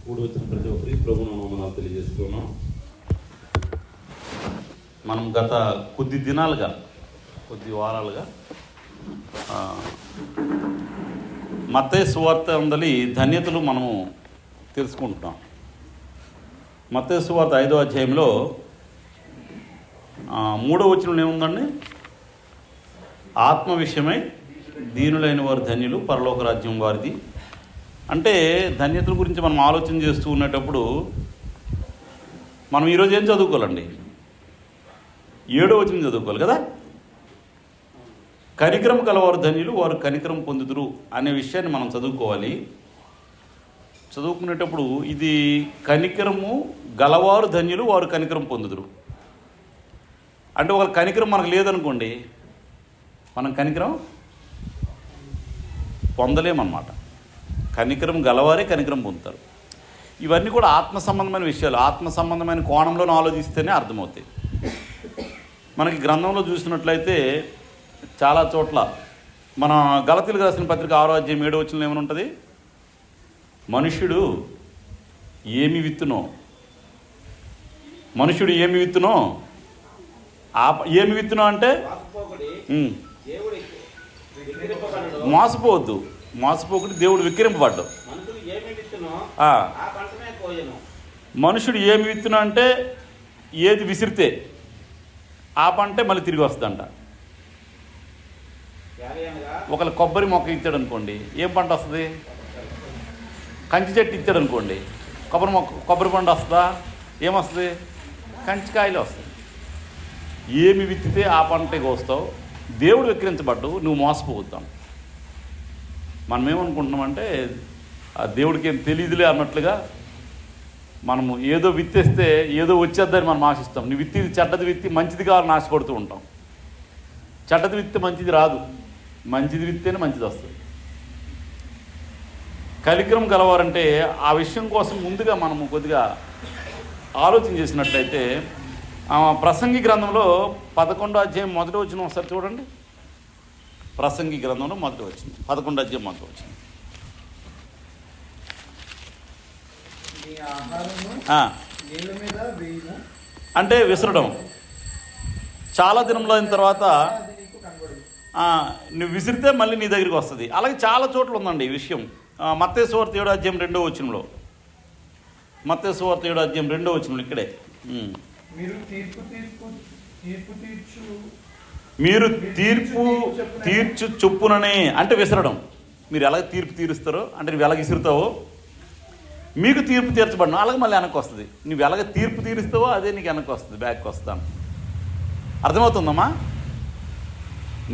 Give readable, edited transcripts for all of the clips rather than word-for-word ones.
కూడి వచ్చిన ప్రతి ఒక్కరికి ప్రభునామమున తెలియజేస్తున్నాం. మనం గత కొద్ది వారాలుగా మత్తయి సువార్త అందలి ధన్యతలు మనము తెలుసుకుంటున్నాం. మత్తయి సువార్త 5వ అధ్యాయంలో 3వ వచనంలో ఏముందండి? ఆత్మ విషయమై దీనులైన వారు ధన్యులు, పరలోక రాజ్యం వారిది. అంటే ధన్యతల గురించి మనం ఆలోచన చేస్తూ ఉండేటప్పుడు మనం ఈరోజు ఏం చదువుకోవాలండి? 7వ వచనం చదువుకోవాలి కదా. కనికరం గలవారు ధన్యులు, వారు కనికరం పొందుదురు అనే విషయాన్ని మనం చదువుకోవాలి. చదువుకునేటప్పుడు ఇది కనికరము గలవారు ధన్యులు, వారు కనికరం పొందుదురు అంటే ఒక కనికరం మనకు లేదనుకోండి, మనం కనికరం పొందలేమన్నమాట. కనికరం గలవారే కనికరం పొందుతారు. ఇవన్నీ కూడా ఆత్మ సంబంధమైన విషయాలు, ఆత్మ సంబంధమైన కోణంలో ఆలోచిస్తేనే అర్థమవుతాయి. మనకి గ్రంథంలో చూసినట్లయితే చాలా చోట్ల మన గలతీయులకు రాసిన పత్రిక 6వ అధ్యాయం 7వ వచనంలో ఏమని ఉంటుంది? మనుష్యుడు ఏమి విత్తునో ఏమి విత్తునో అంటే మోసపోకుడి దేవుడు విక్రింపబడ్డు. మనుషుడు ఏమి విత్తునో అంటే ఏది విసిరితే ఆ పంటే మళ్ళీ తిరిగి వస్తుందంట. ఒకళ్ళు కొబ్బరి మొక్క ఇచ్చాడు అనుకోండి, ఏం పంట వస్తుంది? కంచి చెట్టు ఇచ్చాడు అనుకోండి, కొబ్బరి పంట వస్తుందా? ఏమొస్తుంది? కంచికాయలు వస్తుంది. ఏమి విత్తితే ఆ పంటే కోస్తావు. దేవుడు విక్రించబడ్డు, నువ్వు మోసపోతావు. మనం ఏమనుకుంటున్నామంటే ఆ దేవుడికి ఏం తెలియదులే అన్నట్లుగా మనము ఏదో విత్తేస్తే ఏదో వచ్చేద్దని మనం ఆశిస్తాం. నువ్వు విత్తిది చెడ్డది విత్తి మంచిది కావాలని ఆశపడుతూ ఉంటాం. చెడ్డది విత్తే మంచిది రాదు, మంచిది విత్తేనే మంచిది వస్తుంది. కనికరం గలవారంటే ఆ విషయం కోసం ముందుగా మనము కొద్దిగా ఆలోచన చేసినట్లయితే ప్రసంగి గ్రంథంలో 11వ అధ్యాయం 1వ వచనం ఒకసారి చూడండి. ప్రసంగి గ్రంథంలో 1వ వచనం, 11వ అధ్యాయం 1వ వచనం. అంటే విసరడం. చాలా దినంలో అయిన తర్వాత నువ్వు విసిరితే మళ్ళీ నీ దగ్గరికి వస్తుంది. అలాగే చాలా చోట్ల ఉందండి ఈ విషయం. మత్తయి సువార్త 7వ అధ్యాయం 2వ వచనంలో, మత్తయి సువార్త 7వ అధ్యాయం 2వ వచనంలో ఇక్కడే మీరు తీర్పు తీర్చు చొప్పుననే అంటే విసరడం. మీరు ఎలాగ తీర్పు తీరుస్తారో అంటే నువ్వు ఎలాగ విసురుతావో మీకు తీర్పు తీర్చబడను, అలాగే మళ్ళీ వెనక్కి వస్తుంది. నువ్వు ఎలాగ తీర్పు తీరుస్తావో అదే నీకు వెనక్కి వస్తుంది, బ్యాక్కి వస్తాను. అర్థమవుతుందమ్మా?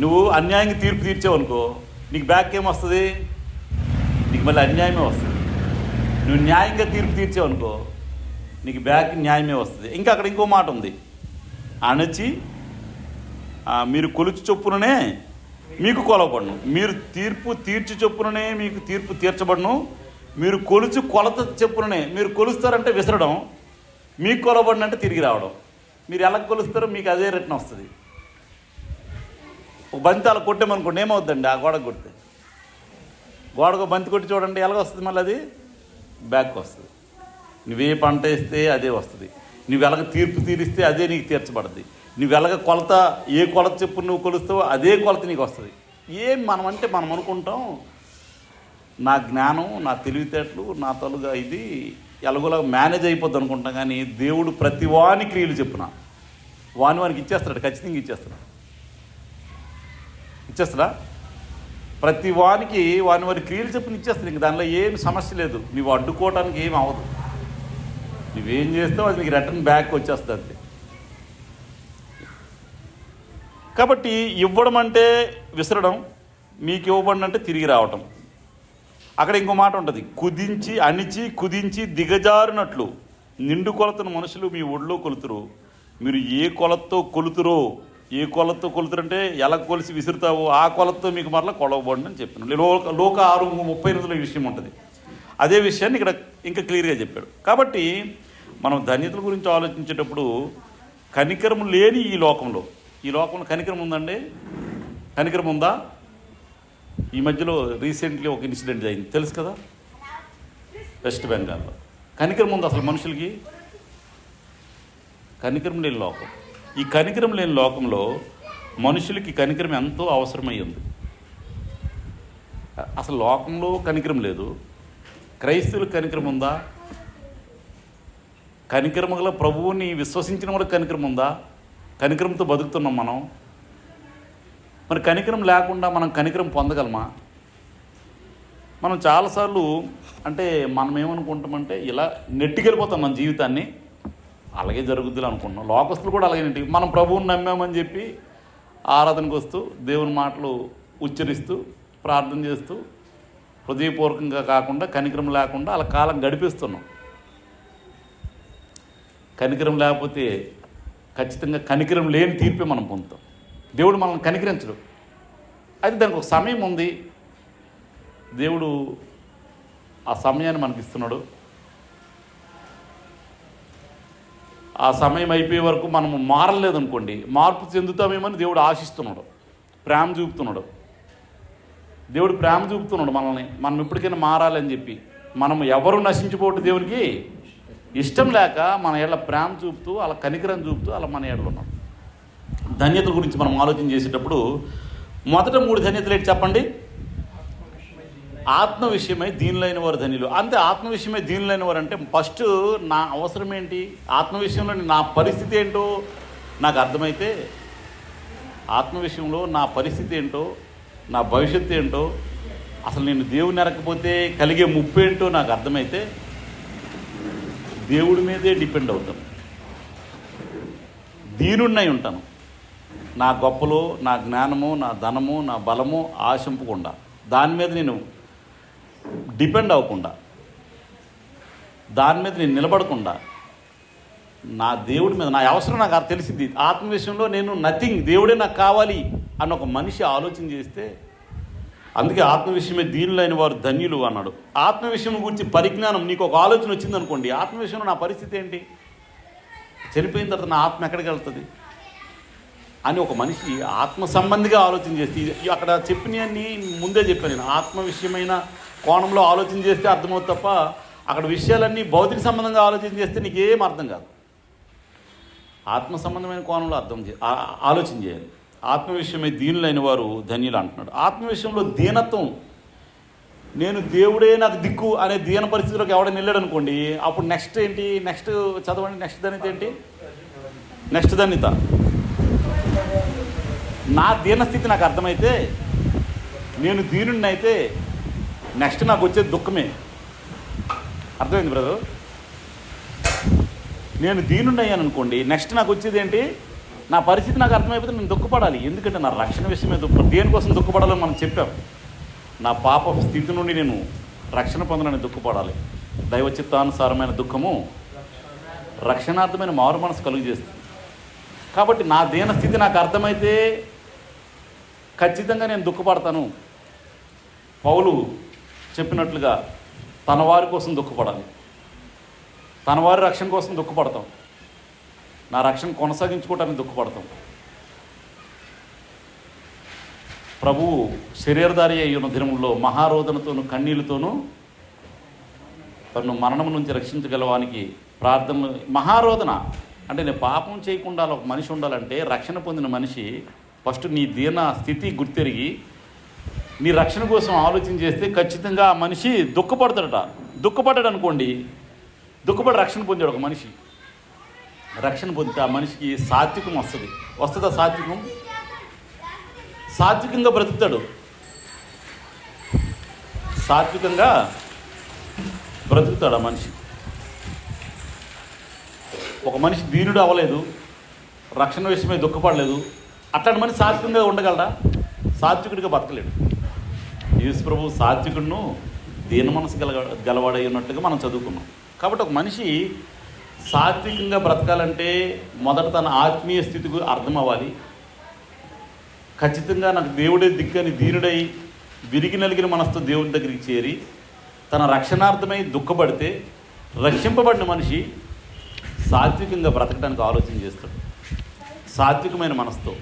నువ్వు అన్యాయంగా తీర్పు తీర్చావనుకో, నీకు బ్యాక్ ఏమొస్తుంది? నీకు మళ్ళీ అన్యాయమే వస్తుంది. నువ్వు న్యాయంగా తీర్పు తీర్చావనుకో, నీకు బ్యాక్ న్యాయమే వస్తుంది. ఇంకా అక్కడ ఇంకో మాట ఉంది, అణచి మీరు కొలుచు చొప్పుననే మీకు కొలవబడను. మీరు తీర్పు తీర్చి చొప్పుననే మీకు తీర్పు తీర్చబడను. మీరు కొలుచు కొలత చెప్పుననే. మీరు కొలుస్తారంటే విసరడం, మీకు కొలవబడిన అంటే తిరిగి రావడం. మీరు ఎలా కొలుస్తారో మీకు అదే రిటర్న్ వస్తుంది. ఒక బంతి అలా కొట్టామనుకోండి, ఏమవుద్దండి? ఆ గోడకు కొడితే, గోడకు బంతి కొట్టి చూడండి ఎలాగ వస్తుంది, మళ్ళీ అది బ్యాక్ వస్తుంది. నువ్వే పంట వేస్తే అదే వస్తుంది. నువ్వు ఎలాగ తీర్పు తీరిస్తే అదే నీకు తీర్చబడుతుంది. నువ్వు ఎలాగ కొలత, ఏ కొలత చెప్పు నువ్వు కొలుస్తావో అదే కొలత నీకు వస్తుంది. ఏం మనం అంటే మనం అనుకుంటాం నా జ్ఞానం, నా తెలివితేటలు, నా తలుగా ఇది ఎలాగోలా మేనేజ్ అయిపోద్ది అనుకుంటాం. కానీ దేవుడు ప్రతి వాని క్రియలు చెప్పున వానికి ఇచ్చేస్తాడు, ఖచ్చితంగా ఇచ్చేస్తాడా? ప్రతి వానికి వారి క్రియలు చెప్పుని ఇచ్చేస్తాడు. ఇంక దానిలో ఏం సమస్య లేదు. నువ్వు అడ్డుకోవడానికి ఏం అవ్వదు. నువ్వేం చేస్తావు అది నీకు రిటర్న్ బ్యాక్ వచ్చేస్తుంది అంతే. కాబట్టి ఇవ్వడం అంటే విసరడం, మీకు ఇవ్వబడిన అంటే తిరిగి రావటం. అక్కడ ఇంకో మాట ఉంటుంది, కుదించి దిగజారునట్లు నిండు కొలతను మనుషులు మీ ఒడిలో కొలుతురు. మీరు ఏ కొలతతో కొలుతురంటే ఎలా కొలిసి విసురుతావో ఆ కొలతతో మీకు మరలా కొలవబడి అని చెప్పాను. లోక 6:38 ఈ విషయం ఉంటుంది. అదే విషయాన్ని ఇక్కడ ఇంకా క్లియర్గా చెప్పాడు. కాబట్టి మనం ధన్యతల గురించి ఆలోచించేటప్పుడు కనికరం లేని ఈ లోకంలో కనికరం ఉందండి? కనికరం ఉందా? ఈ మధ్యలో రీసెంట్లీ ఒక ఇన్సిడెంట్ అయింది, తెలుసు కదా, వెస్ట్ బెంగాల్లో. కనికరం ఉంది అసలు మనుషులకి? కనికరం లేని లోకం. ఈ కనికరం లేని లోకంలో మనుషులకి కనికరం ఎంతో అవసరమై ఉంది. అసలు లోకంలో కనికరం లేదు, క్రైస్తవులకు కనికరం ఉందా? కనికరం గల ప్రభువుని విశ్వసించిన వాళ్ళకి కనికరం ఉందా? కనికరంతో బతుకుతున్నాం మనం. మరి కనికరం లేకుండా మనం కనికరం పొందగలమా? మనం చాలాసార్లు అంటే మనం ఏమనుకుంటామంటే ఇలా నెట్టుకెళ్ళిపోతాం మన జీవితాన్ని, అలాగే జరుగుద్దులు అనుకుంటున్నాం. లోకస్తులు కూడా అలాగే నెట్టి మనం ప్రభువుని నమ్మామని చెప్పి ఆరాధనకు వస్తూ దేవుని మాటలు ఉచ్చరిస్తూ ప్రార్థన చేస్తూ హృదయపూర్వకంగా కాకుండా కనికరం లేకుండా అలా కాలం గడిపిస్తున్నాం. కనికరం లేకపోతే ఖచ్చితంగా కనికరం లేని తీర్పే మనం పొందుతాం. దేవుడు మనల్ని కనికరించడు. అయితే దానికి ఒక సమయం ఉంది. దేవుడు ఆ సమయాన్ని మనకి ఇస్తున్నాడు. ఆ సమయం అయిపోయే వరకు మనము మారలేదు అనుకోండి, మార్పు చెందుతామేమని దేవుడు ఆశిస్తున్నాడు, ప్రేమ చూపుతున్నాడు. దేవుడు ప్రేమ చూపుతున్నాడు మనల్ని, మనం ఎప్పటికైనా మారాలని చెప్పి. మనం ఎవరు నశించిపోవటం దేవునికి ఇష్టం లేక మన ఏళ్ళ ప్రేమ చూపుతూ అలా కనికరం చూపుతూ అలా మన ఏళ్ళు ఉన్నాం. ధన్యతల గురించి మనం ఆలోచన చేసేటప్పుడు మొదట 3 ధన్యతలు ఏంటి చెప్పండి? ఆత్మ విషయమై దీనులైన వారు ధన్యులు. అంతే. ఆత్మ విషయమై దీనులైన వారు అంటే ఫస్ట్ నా అవసరం ఏంటి, ఆత్మ విషయంలో నా పరిస్థితి ఏంటో నాకు అర్థమైతే, ఆత్మ విషయంలో నా పరిస్థితి ఏంటో, నా భవిష్యత్తు ఏంటో, అసలు నేను దేవుని ఎరకపోతే కలిగే ముప్పు ఏంటో నాకు అర్థమైతే దేవుడి మీదే డిపెండ్ అవుతాను, దీనుడినై ఉంటాను. నా గొప్పలో, నా జ్ఞానము, నా ధనము, నా బలము ఆశింపకుండా, దాని మీద నేను డిపెండ్ అవ్వకుండా, దాని మీద నేను నిలబడకుండా నా దేవుడి మీద, నా అవసరం నాకు తెలిసింది. ఆత్మ విషయంలో నేను నథింగ్, దేవుడే నాకు కావాలి అన్న ఒక మనిషి ఆలోచన చేస్తే, అందుకే ఆత్మ విషయమే దీనులైన వారు ధన్యులు అన్నాడు. ఆత్మ విషయం గురించి పరిజ్ఞానం, నీకు ఒక ఆలోచన వచ్చిందనుకోండి, ఆత్మ విషయంలో నా పరిస్థితి ఏంటి, చనిపోయిన తర్వాత నా ఆత్మ ఎక్కడికి వెళ్తుంది అని ఒక మనిషి ఆత్మ సంబంధిగా ఆలోచన చేస్తే, అక్కడ చెప్పినవన్నీ ముందే చెప్పాను నేను, ఆత్మ విషయమైన కోణంలో ఆలోచన చేస్తే అర్థమవుతుంది తప్ప అక్కడ విషయాలన్నీ భౌతిక సంబంధంగా ఆలోచన చేస్తే నీకేం అర్థం కాదు. ఆత్మ సంబంధమైన కోణంలో ఆలోచన చేయాలి. ఆత్మ విషయమై దీనులైన వారు ధన్యులు అంటున్నాడు. ఆత్మ విషయంలో దీనత్వం, నేను దేవుడే నాకు దిక్కు అనే దీన పరిస్థితిలోకి ఎవడైనా వెళ్ళాడు అనుకోండి, అప్పుడు నెక్స్ట్ ఏంటి, నెక్స్ట్ చదవండి, నెక్స్ట్ ధన్యత ఏంటి, నెక్స్ట్ ధన్యత నా దీనస్థితి నాకు అర్థమైతే, నేను దీనుడిని అయితే నెక్స్ట్ నాకు వచ్చేది దుఃఖమే. అర్థమైంది బ్రదర్? నేను దీనుడిని అయ్యాను అనుకోండి, నెక్స్ట్ నాకు వచ్చేది ఏంటి, నా పరిస్థితి నాకు అర్థమైపోతే నేను దుఃఖపడాలి. ఎందుకంటే నా రక్షణ విషయమే దేనికోసం దుఃఖపడాలో మనం చెప్పాం. నా పాప స్థితి నుండి నేను రక్షణ పొందడానికి దుఃఖపడాలి. దైవ చిత్తానుసారమైన దుఃఖము రక్షణార్థమైన మారు మనసు కలుగు చేస్తుంది. కాబట్టి నా దీన స్థితి నాకు అర్థమైతే ఖచ్చితంగా నేను దుఃఖపడతాను. పౌలు చెప్పినట్లుగా తన వారి కోసం దుఃఖపడాలి, తన వారి రక్షణ కోసం దుఃఖపడతాం, నా రక్షణ కొనసాగించుకోవటానికి దుఃఖపడతాం. ప్రభువు శరీరధారి అయ్యున్న దినముల్లో మహారోదనతోనూ కన్నీళ్లతోనూ తను మరణం నుంచి రక్షించగలవానికి ప్రార్థనలు. మహారోదన అంటే నేను పాపం చేయకుండా ఒక మనిషి ఉండాలంటే, రక్షణ పొందిన మనిషి ఫస్ట్ నీ దీన స్థితి గుర్తెరిగి నీ రక్షణ కోసం ఆలోచన చేస్తే ఖచ్చితంగా ఆ మనిషి దుఃఖపడతాడట. దుఃఖపడ్డాడు అనుకోండి, దుఃఖపడి రక్షణ పొందాడు ఒక మనిషి, రక్షణ పొందితే ఆ మనిషికి సాత్వికం వస్తుందా? సాత్వికంగా బ్రతుకుతాడు, సాత్వికంగా బ్రతుకుతాడు ఆ మనిషి. ఒక మనిషి దీనుడు అవ్వలేదు, రక్షణ విషయమై దుఃఖపడలేదు, అట్లాంటి మనిషి సాత్వికంగా ఉండగలడా? సాత్వికుడిగా బతకలేడు. యేసు ప్రభు సాత్వికుడును దీన మనసు గలవాడై ఉన్నట్టుగా మనం చదువుకున్నాం. కాబట్టి ఒక మనిషి సాత్వికంగా బ్రతకాలంటే మొదట తన ఆత్మీయ స్థితికి అర్థం అవ్వాలి. ఖచ్చితంగా నాకు దేవుడే దిక్కని దీనుడై విరిగి నలిగిన మనసుతో దేవుని దగ్గరికి చేరి తన రక్షణార్థమై దుఃఖపడితే రక్షింపబడిన మనిషి సాత్వికంగా బ్రతకడానికి ఆలోచన చేస్తాడు. సాత్వికమైన మనసుతో.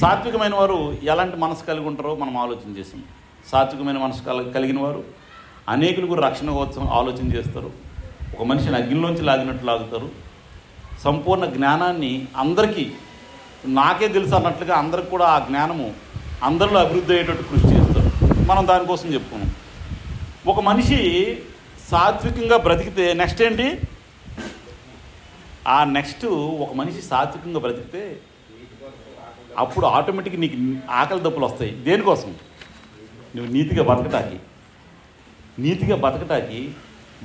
సాత్వికమైన వారు ఎలాంటి మనసు కలిగి ఉంటారో మనం ఆలోచన చేసాం. సాత్వికమైన మనసు కలిగిన వారు అనేకులకు రక్షణ కోసం ఆలోచన చేస్తారు, ఒక మనిషిని అగ్నిలోంచి లాగినట్లు లాగుతారు. సంపూర్ణ జ్ఞానాన్ని అందరికీ నాకే తెలుసు అన్నట్లుగా అందరికి కూడా ఆ జ్ఞానము అందరిలో అభివృద్ధి అయ్యేటట్టు కృషి చేస్తారు. మనం దానికోసం చెప్పుకున్నాం. ఒక మనిషి సాత్వికంగా బ్రతికితే నెక్స్ట్ ఏంటి? ఆ నెక్స్ట్ ఒక మనిషి సాత్వికంగా బ్రతికితే అప్పుడు ఆటోమేటిక్గా నీకు ఆకలి దప్పులు వస్తాయి. దేనికోసం? నువ్వు నీతిగా బతకటానికి,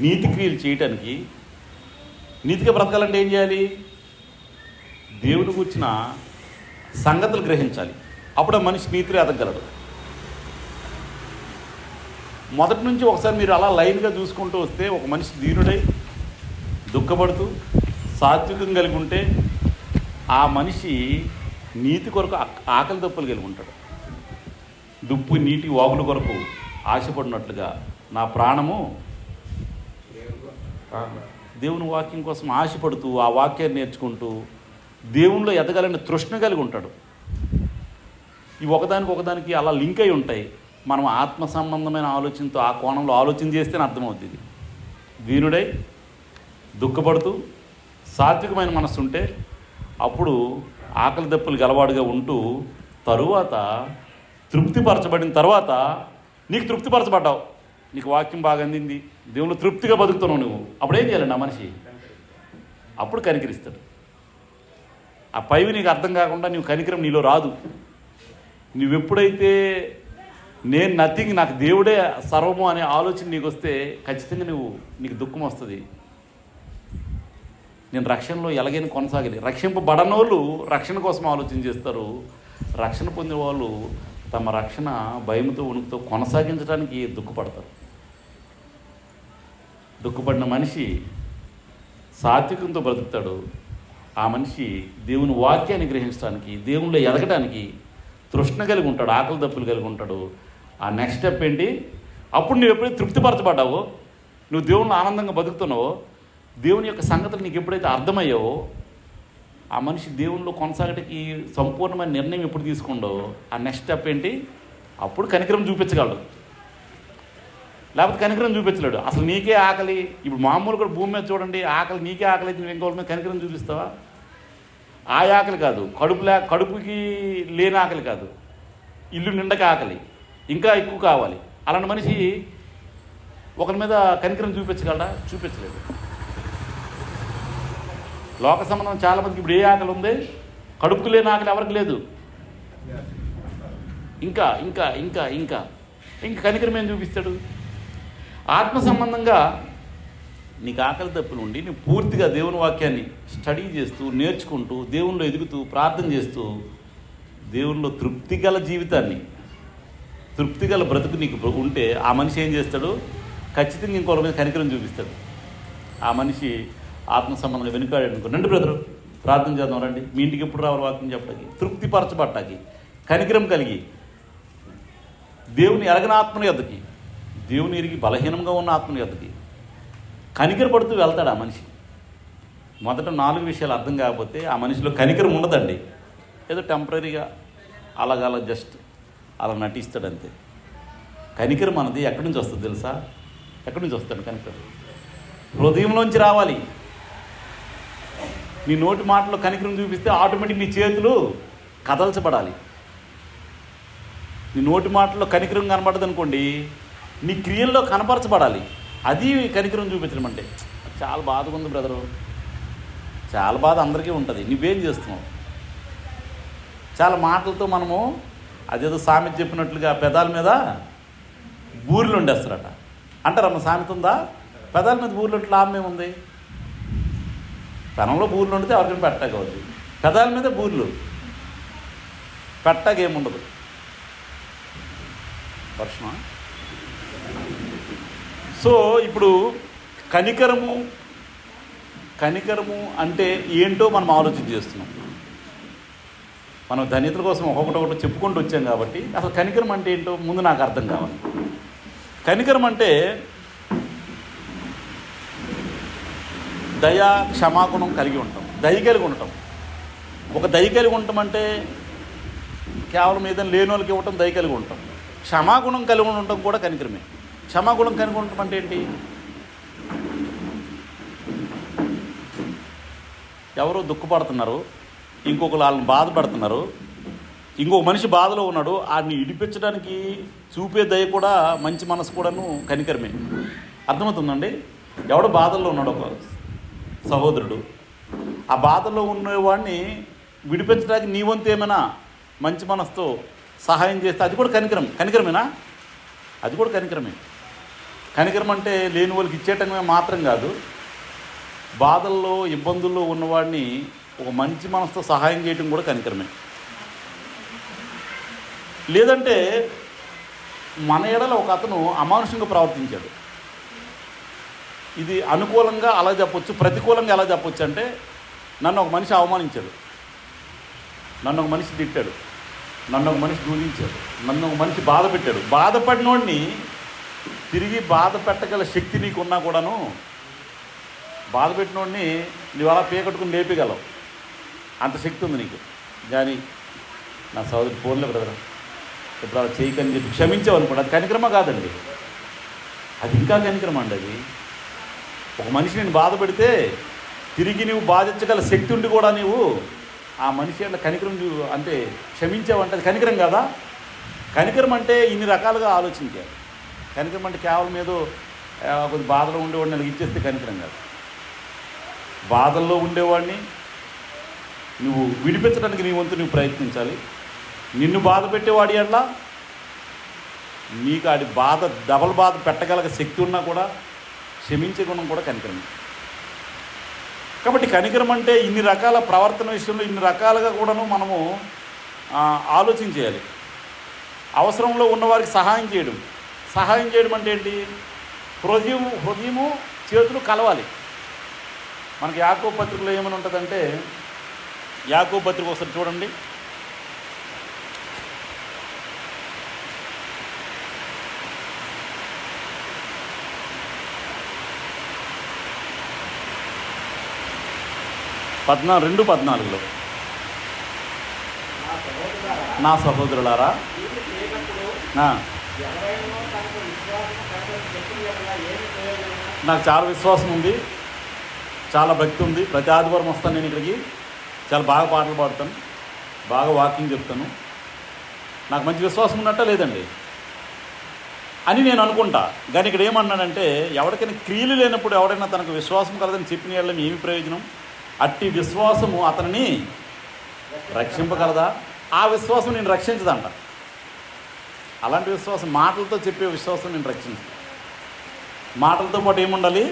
నీతి క్రియలు చేయటానికి. నీతిగా బ్రతకాలంటే ఏం చేయాలి? దేవుని గురించిన సంగతులు గ్రహించాలి. అప్పుడు ఆ మనిషి నీతిలో ఎదగలడు. మొదటి నుంచి ఒకసారి మీరు అలా లైన్గా చూసుకుంటూ వస్తే ఒక మనిషి దీనుడై దుఃఖపడుతూ సాత్వికం కలిగి ఉంటే ఆ మనిషి నీతి కొరకు ఆకలి దప్పులు కలిగి ఉంటాడు. దుప్పు నీటి వాగుల కొరకు ఆశపడినట్లుగా నా ప్రాణము దేవుని వాక్యం కోసం ఆశపడుతూ ఆ వాక్యాన్ని నేర్చుకుంటూ దేవునిలో ఎదగాలని తృష్ణ కలిగి ఉంటాడు. ఇవి ఒకదానికి అలా లింక్ అయి ఉంటాయి. మనం ఆత్మ సంబంధమైన ఆలోచనతో ఆ కోణంలో ఆలోచన చేస్తేనే అర్థమవుతుంది. ఇది దీనుడై దుఃఖపడుతూ సాత్వికమైన మనస్సు ఉంటే అప్పుడు ఆకలి దప్పులు గలవాడుగా ఉంటూ తరువాత తృప్తిపరచబడిన తర్వాత నీకు తృప్తిపరచబడ్డావు, నీకు వాక్యం బాగా అందింది, దేవుళ్ళు తృప్తిగా బతుకుతున్నావు నువ్వు. అప్పుడు ఏం చేయాలండి ఆ మనిషి? అప్పుడు కనికరిస్తాడు. ఆ పైవి నీకు అర్థం కాకుండా నువ్వు కనికరం నీలో రాదు. నువ్వెప్పుడైతే నేను నథింగ్, నాకు దేవుడే సర్వము అనే ఆలోచన నీకు వస్తే ఖచ్చితంగా నీకు దుఃఖం వస్తుంది. నేను రక్షణలో ఎలాగైనా కొనసాగాలి. రక్షింపబడని వాళ్ళు రక్షణ కోసం ఆలోచన చేస్తారు. రక్షణ పొందే వాళ్ళు తమ రక్షణ భయంతో ఉనికితో కొనసాగించడానికి దుఃఖపడతారు. దుఃఖపడిన మనిషి సాత్వికంతో బ్రతుకుతాడు. ఆ మనిషి దేవుని వాక్యాన్ని గ్రహించడానికి, దేవునిలో ఎదగడానికి తృష్ణ కలిగి ఉంటాడు, ఆకలి దప్పులు కలిగి ఉంటాడు. ఆ నెక్స్ట్ స్టెప్ ఏంటి? అప్పుడు నువ్వు ఎప్పుడైతే తృప్తిపరచబడ్డావో, నువ్వు దేవునిలో ఆనందంగా బతుకుతున్నావో, దేవుని యొక్క సంగతులు నీకు ఎప్పుడైతే అర్థమయ్యావో, ఆ మనిషి దేవునిలో కొనసాగడానికి సంపూర్ణమైన నిర్ణయం ఎప్పుడు తీసుకుండో ఆ నెక్స్ట్ స్టెప్ ఏంటి? అప్పుడు కనికరం చూపించగలడు. లేకపోతే కనికరం చూపించలేడు. అసలు నీకే ఆకలి. ఇప్పుడు మామూలు కూడా భూమి మీద చూడండి, ఆకలి నీకే ఆకలి అయితే నువ్వు ఇంకోళ్ళ మీద కనికరం చూపిస్తావా? ఆ ఆకలి కాదు, కడుపుకి లేని ఆకలి కాదు, ఇల్లు నిండక ఆకలి, ఇంకా ఎక్కువ కావాలి. అలాంటి మనిషి ఒకరి మీద కనికరం చూపించగలడా? చూపించలేదు. లోక సంబంధం చాలామందికి ఇప్పుడు ఏ ఆకలి ఉంది? కడుపుకు లేని ఆకలి ఎవరికి లేదు. ఇంకా ఇంకా ఇంకా ఇంకా ఇంకా కనికరం ఏం చూపిస్తాడు? ఆత్మ సంబంధంగా నీకు ఆకలి తప్పులు ఉండి నువ్వు పూర్తిగా దేవుని వాక్యాన్ని స్టడీ చేస్తూ, నేర్చుకుంటూ, దేవునిలో ఎదుగుతూ, ప్రార్థన చేస్తూ, దేవునిలో తృప్తిగల జీవితాన్ని, తృప్తిగల బ్రతుకు నీకు ఉంటే ఆ మనిషి ఏం చేస్తాడు? ఖచ్చితంగా ఇంకొకరి మీద కనికరం చూపిస్తాడు. ఆ మనిషి ఆత్మ సంబంధంగా వెనుకాడాడు అనుకో, రండి బ్రదరు ప్రార్థన చేద్దాం, రండి, మీ ఇంటికి ఎప్పుడు రావాలి వాక్యం చెప్పడానికి, తృప్తిపరచబట్టాకి, కనికరం కలిగి, దేవుని ఎరగని ఆత్మని ఎద్దకి, దేవుని ఎరిగి బలహీనంగా ఉన్న ఆత్మని ఎద్దకి కనికరపడుతూ వెళ్తాడు ఆ మనిషి. మొదట 4 విషయాలు అర్థం కాకపోతే ఆ మనిషిలో కనికరం ఉండదండి. ఏదో టెంపరీగా అలాగ జస్ట్ అలా నటిస్తాడు అంతే. కనికరం అన్నది ఎక్కడి నుంచి వస్తుంది తెలుసా? ఎక్కడి నుంచి వస్తాడు కనికరం? హృదయంలోంచి రావాలి. నీ నోటి మాటలో కనికరం చూపిస్తే ఆటోమేటిక్ నీ చేతులు కదల్చబడాలి. నీ నోటి మాటలో కనికరం కనబడదు అనుకోండి, నీ క్రియల్లో కనపరచబడాలి. అది కనికరం చూపించడం అంటే. చాలా బాధగా ఉంది బ్రదరు, చాలా బాధ అందరికీ ఉంటుంది. నువ్వేం చేస్తున్నావు? చాలా మాటలతో మనము అదేదో సామెత చెప్పినట్లుగా పెదాల మీద బూరెలు ఉండేస్తారట అంటారమ్మ. సామెత ఉందా? పెదాల మీద బూరెలు ఉంటే లాభం ఏముంది? పెనంలో బూరెలు ఉండితే ఎవరికైనా పెట్టాక అవుతుంది. పెదాల మీద బూరెలు పెట్టాక ఏముండదు. వర్షమా? సో ఇప్పుడు కనికరము అంటే ఏంటో మనం ఆలోచన చేస్తున్నాం. మనం ధన్యతల కోసం ఒక్కొక్కటి చెప్పుకుంటూ వచ్చాం కాబట్టి అసలు కనికరం అంటే ఏంటో ముందు నాకు అర్థం కావాలి. కనికరం అంటే దయ, క్షమాగుణం కలిగి ఉంటాం, దయ కలిగి ఉండటం. ఒక దయ కలిగి ఉండటం అంటే కేవలం ఏదైనా లేని వాళ్ళకి ఇవ్వటం దయ కలిగి ఉంటాం. క్షమాగుణం కలిగి ఉండటం కూడా కనికరమే. క్షమాగుణం కలిగి ఉండటం అంటే ఏంటి? ఎవరో దుఃఖపడుతున్నారు, ఇంకొకరు వాళ్ళని బాధపడుతున్నారు, ఇంకొక మనిషి బాధలో ఉన్నాడు, వాడిని ఇడిపించడానికి చూపే దయ కూడా, మంచి మనసు కూడాను కనికరమే. అర్థమవుతుందండి? ఎవడో బాధల్లో ఉన్నాడు ఒక సహోదరుడు, ఆ బాధల్లో ఉన్నవాడిని విడిపించడానికి నీ వంతు ఏమైనా మంచి మనసుతో సహాయం చేస్తే అది కూడా కనికరమేనా? అది కూడా కనికరమే. కనికరం అంటే లేని వాళ్ళకి ఇచ్చేయటమే మాత్రం కాదు, బాధల్లో ఇబ్బందుల్లో ఉన్నవాడిని ఒక మంచి మనసుతో సహాయం చేయటం కూడా కనికరమే. లేదంటే మన ఎడల ఒక అతను అమానుషంగా ప్రవర్తించాడు, ఇది అనుకూలంగా అలా చెప్పొచ్చు, ప్రతికూలంగా ఎలా చెప్పొచ్చు అంటే, నన్ను ఒక మనిషి అవమానించాడు, నన్ను ఒక మనిషి తిట్టాడు, నన్ను ఒక మనిషి దూషించాడు, నన్ను ఒక మనిషి బాధ పెట్టాడు. బాధపడినోడిని తిరిగి బాధ పెట్టగల శక్తి నీకున్నా కూడాను, బాధ పెట్టినోడిని నువ్వు అలా పీకట్టుకుని లేపగలవు, అంత శక్తి ఉంది నీకు. కానీ నా సోదరి ఫోన్లో బ్రదర్ ఇప్పుడు అలా చేయకని చెప్పి క్షమించావు అనుకోండి, అది కనికరమా కాదండి, అది ఇంకా కనికరమా అండి. అది ఒక మనిషి నేను బాధ పెడితే తిరిగి నువ్వు బాధించగల శక్తి ఉండి కూడా నీవు ఆ మనిషి అంటే కనికరం అంటే క్షమించావంటే అది కనికరం కాదా? కనికరం అంటే ఇన్ని రకాలుగా ఆలోచించాలి. కనికరం అంటే కేవలం ఏదో కొద్ది బాధలో ఉండేవాడిని నాకు ఇచ్చేస్తే కనికరం కాదు. బాధల్లో ఉండేవాడిని నువ్వు విడిపించడానికి నీ వంతు నువ్వు ప్రయత్నించాలి. నిన్ను బాధ పెట్టేవాడి అట్లా నీకు ఆడి బాధ డబల్ బాధ పెట్టగల శక్తి ఉన్నా కూడా క్షమించే గుణం కూడా కనికరం. కాబట్టి కనికరం అంటే ఇన్ని రకాల ప్రవర్తన విషయంలో ఇన్ని రకాలుగా కూడాను మనము ఆలోచించేయాలి. అవసరంలో ఉన్నవారికి సహాయం చేయడం అంటే ఏంటి? హృదయము చేతులు కలవాలి. మనకి యాకోబు పత్రికలో ఏమని ఉంటుందంటే, యాకోబు పత్రిక ఒకసారి చూడండి, రెండు 14లో నా సహోదరులారా, నాకు చాలా విశ్వాసం ఉంది, చాలా భక్తి ఉంది, ప్రతి ఆదివారం వస్తాను నేను ఇక్కడికి, చాలా బాగా పాటలు పాడతాను, బాగా వాకింగ్ చెప్తాను, నాకు మంచి విశ్వాసం ఉన్నట్ట లేదండి అని నేను అనుకుంటా. కానీ ఇక్కడ ఏమన్నానంటే, ఎవరికైనా క్రియలు లేనప్పుడు ఎవరైనా తనకు విశ్వాసం కలదని చెప్పిన వాళ్ళని ఏమి ప్రయోజనం? అట్టి విశ్వాసము అతనిని రక్షింపగలదా? ఆ విశ్వాసం నేను రక్షించదంట. అలాంటి విశ్వాసం, మాటలతో చెప్పే విశ్వాసం నేను రక్షించదు. మాటలతో పాటు ఏముండాలి?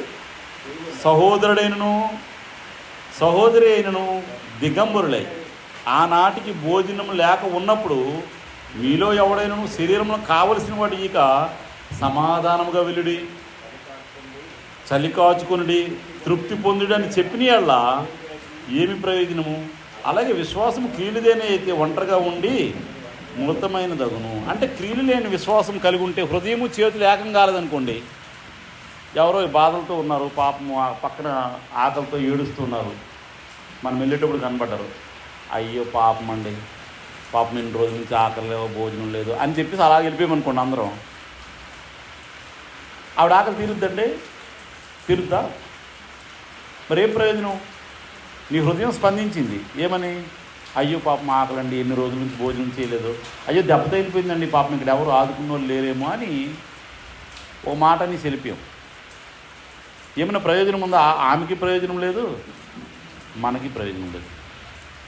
సహోదరుడైనను సహోదరి అయినను దిగంబరులై ఆనాటికి భోజనం లేక ఉన్నప్పుడు మీలో ఎవడైనను శరీరంలో కావలసిన వాటి ఇక సమాధానముగా వెలుడి, చలి కాచుకొనుడి, తృప్తి పొందుడి అని చెప్పిన వాళ్ళ ఏమి ప్రయోజనము? అలాగే విశ్వాసము క్రియలుదేనే అయితే ఒంటరిగా ఉండి మృతమైన దగును. అంటే క్రియలు లేని విశ్వాసం కలిగి ఉంటే, హృదయము చేతులు ఏకం కాలేదనుకోండి, ఎవరో బాధలతో ఉన్నారు, పాపము పక్కన ఆకలితో ఏడుస్తున్నారు, మనం వెళ్ళేటప్పుడు కనబడ్డారు, అయ్యో పాపం అండి, పాపం 2 రోజుల నుంచి ఆకలి లేవో భోజనం లేదు అని చెప్పేసి అలా వెళ్ళిపోయామనుకోండి అందరం, ఆవిడ ఆకలి తీరుద్దండి? తీరుద్దా? మరి ఏం ప్రయోజనం? నీ హృదయం స్పందించింది ఏమని? అయ్యో పాపం ఆకలండి, ఎన్ని రోజుల నుంచి భోజనం చేయలేదు, అయ్యో దెబ్బ తగిలిపోయిందండి, పాపం ఇక్కడ ఎవరు ఆదుకున్న వాళ్ళు లేరేమో అని ఓ మాట అని సెలిపాం. ఏమైనా ప్రయోజనం ఉందా? ఆమెకి ప్రయోజనం లేదు, మనకి ప్రయోజనం లేదు.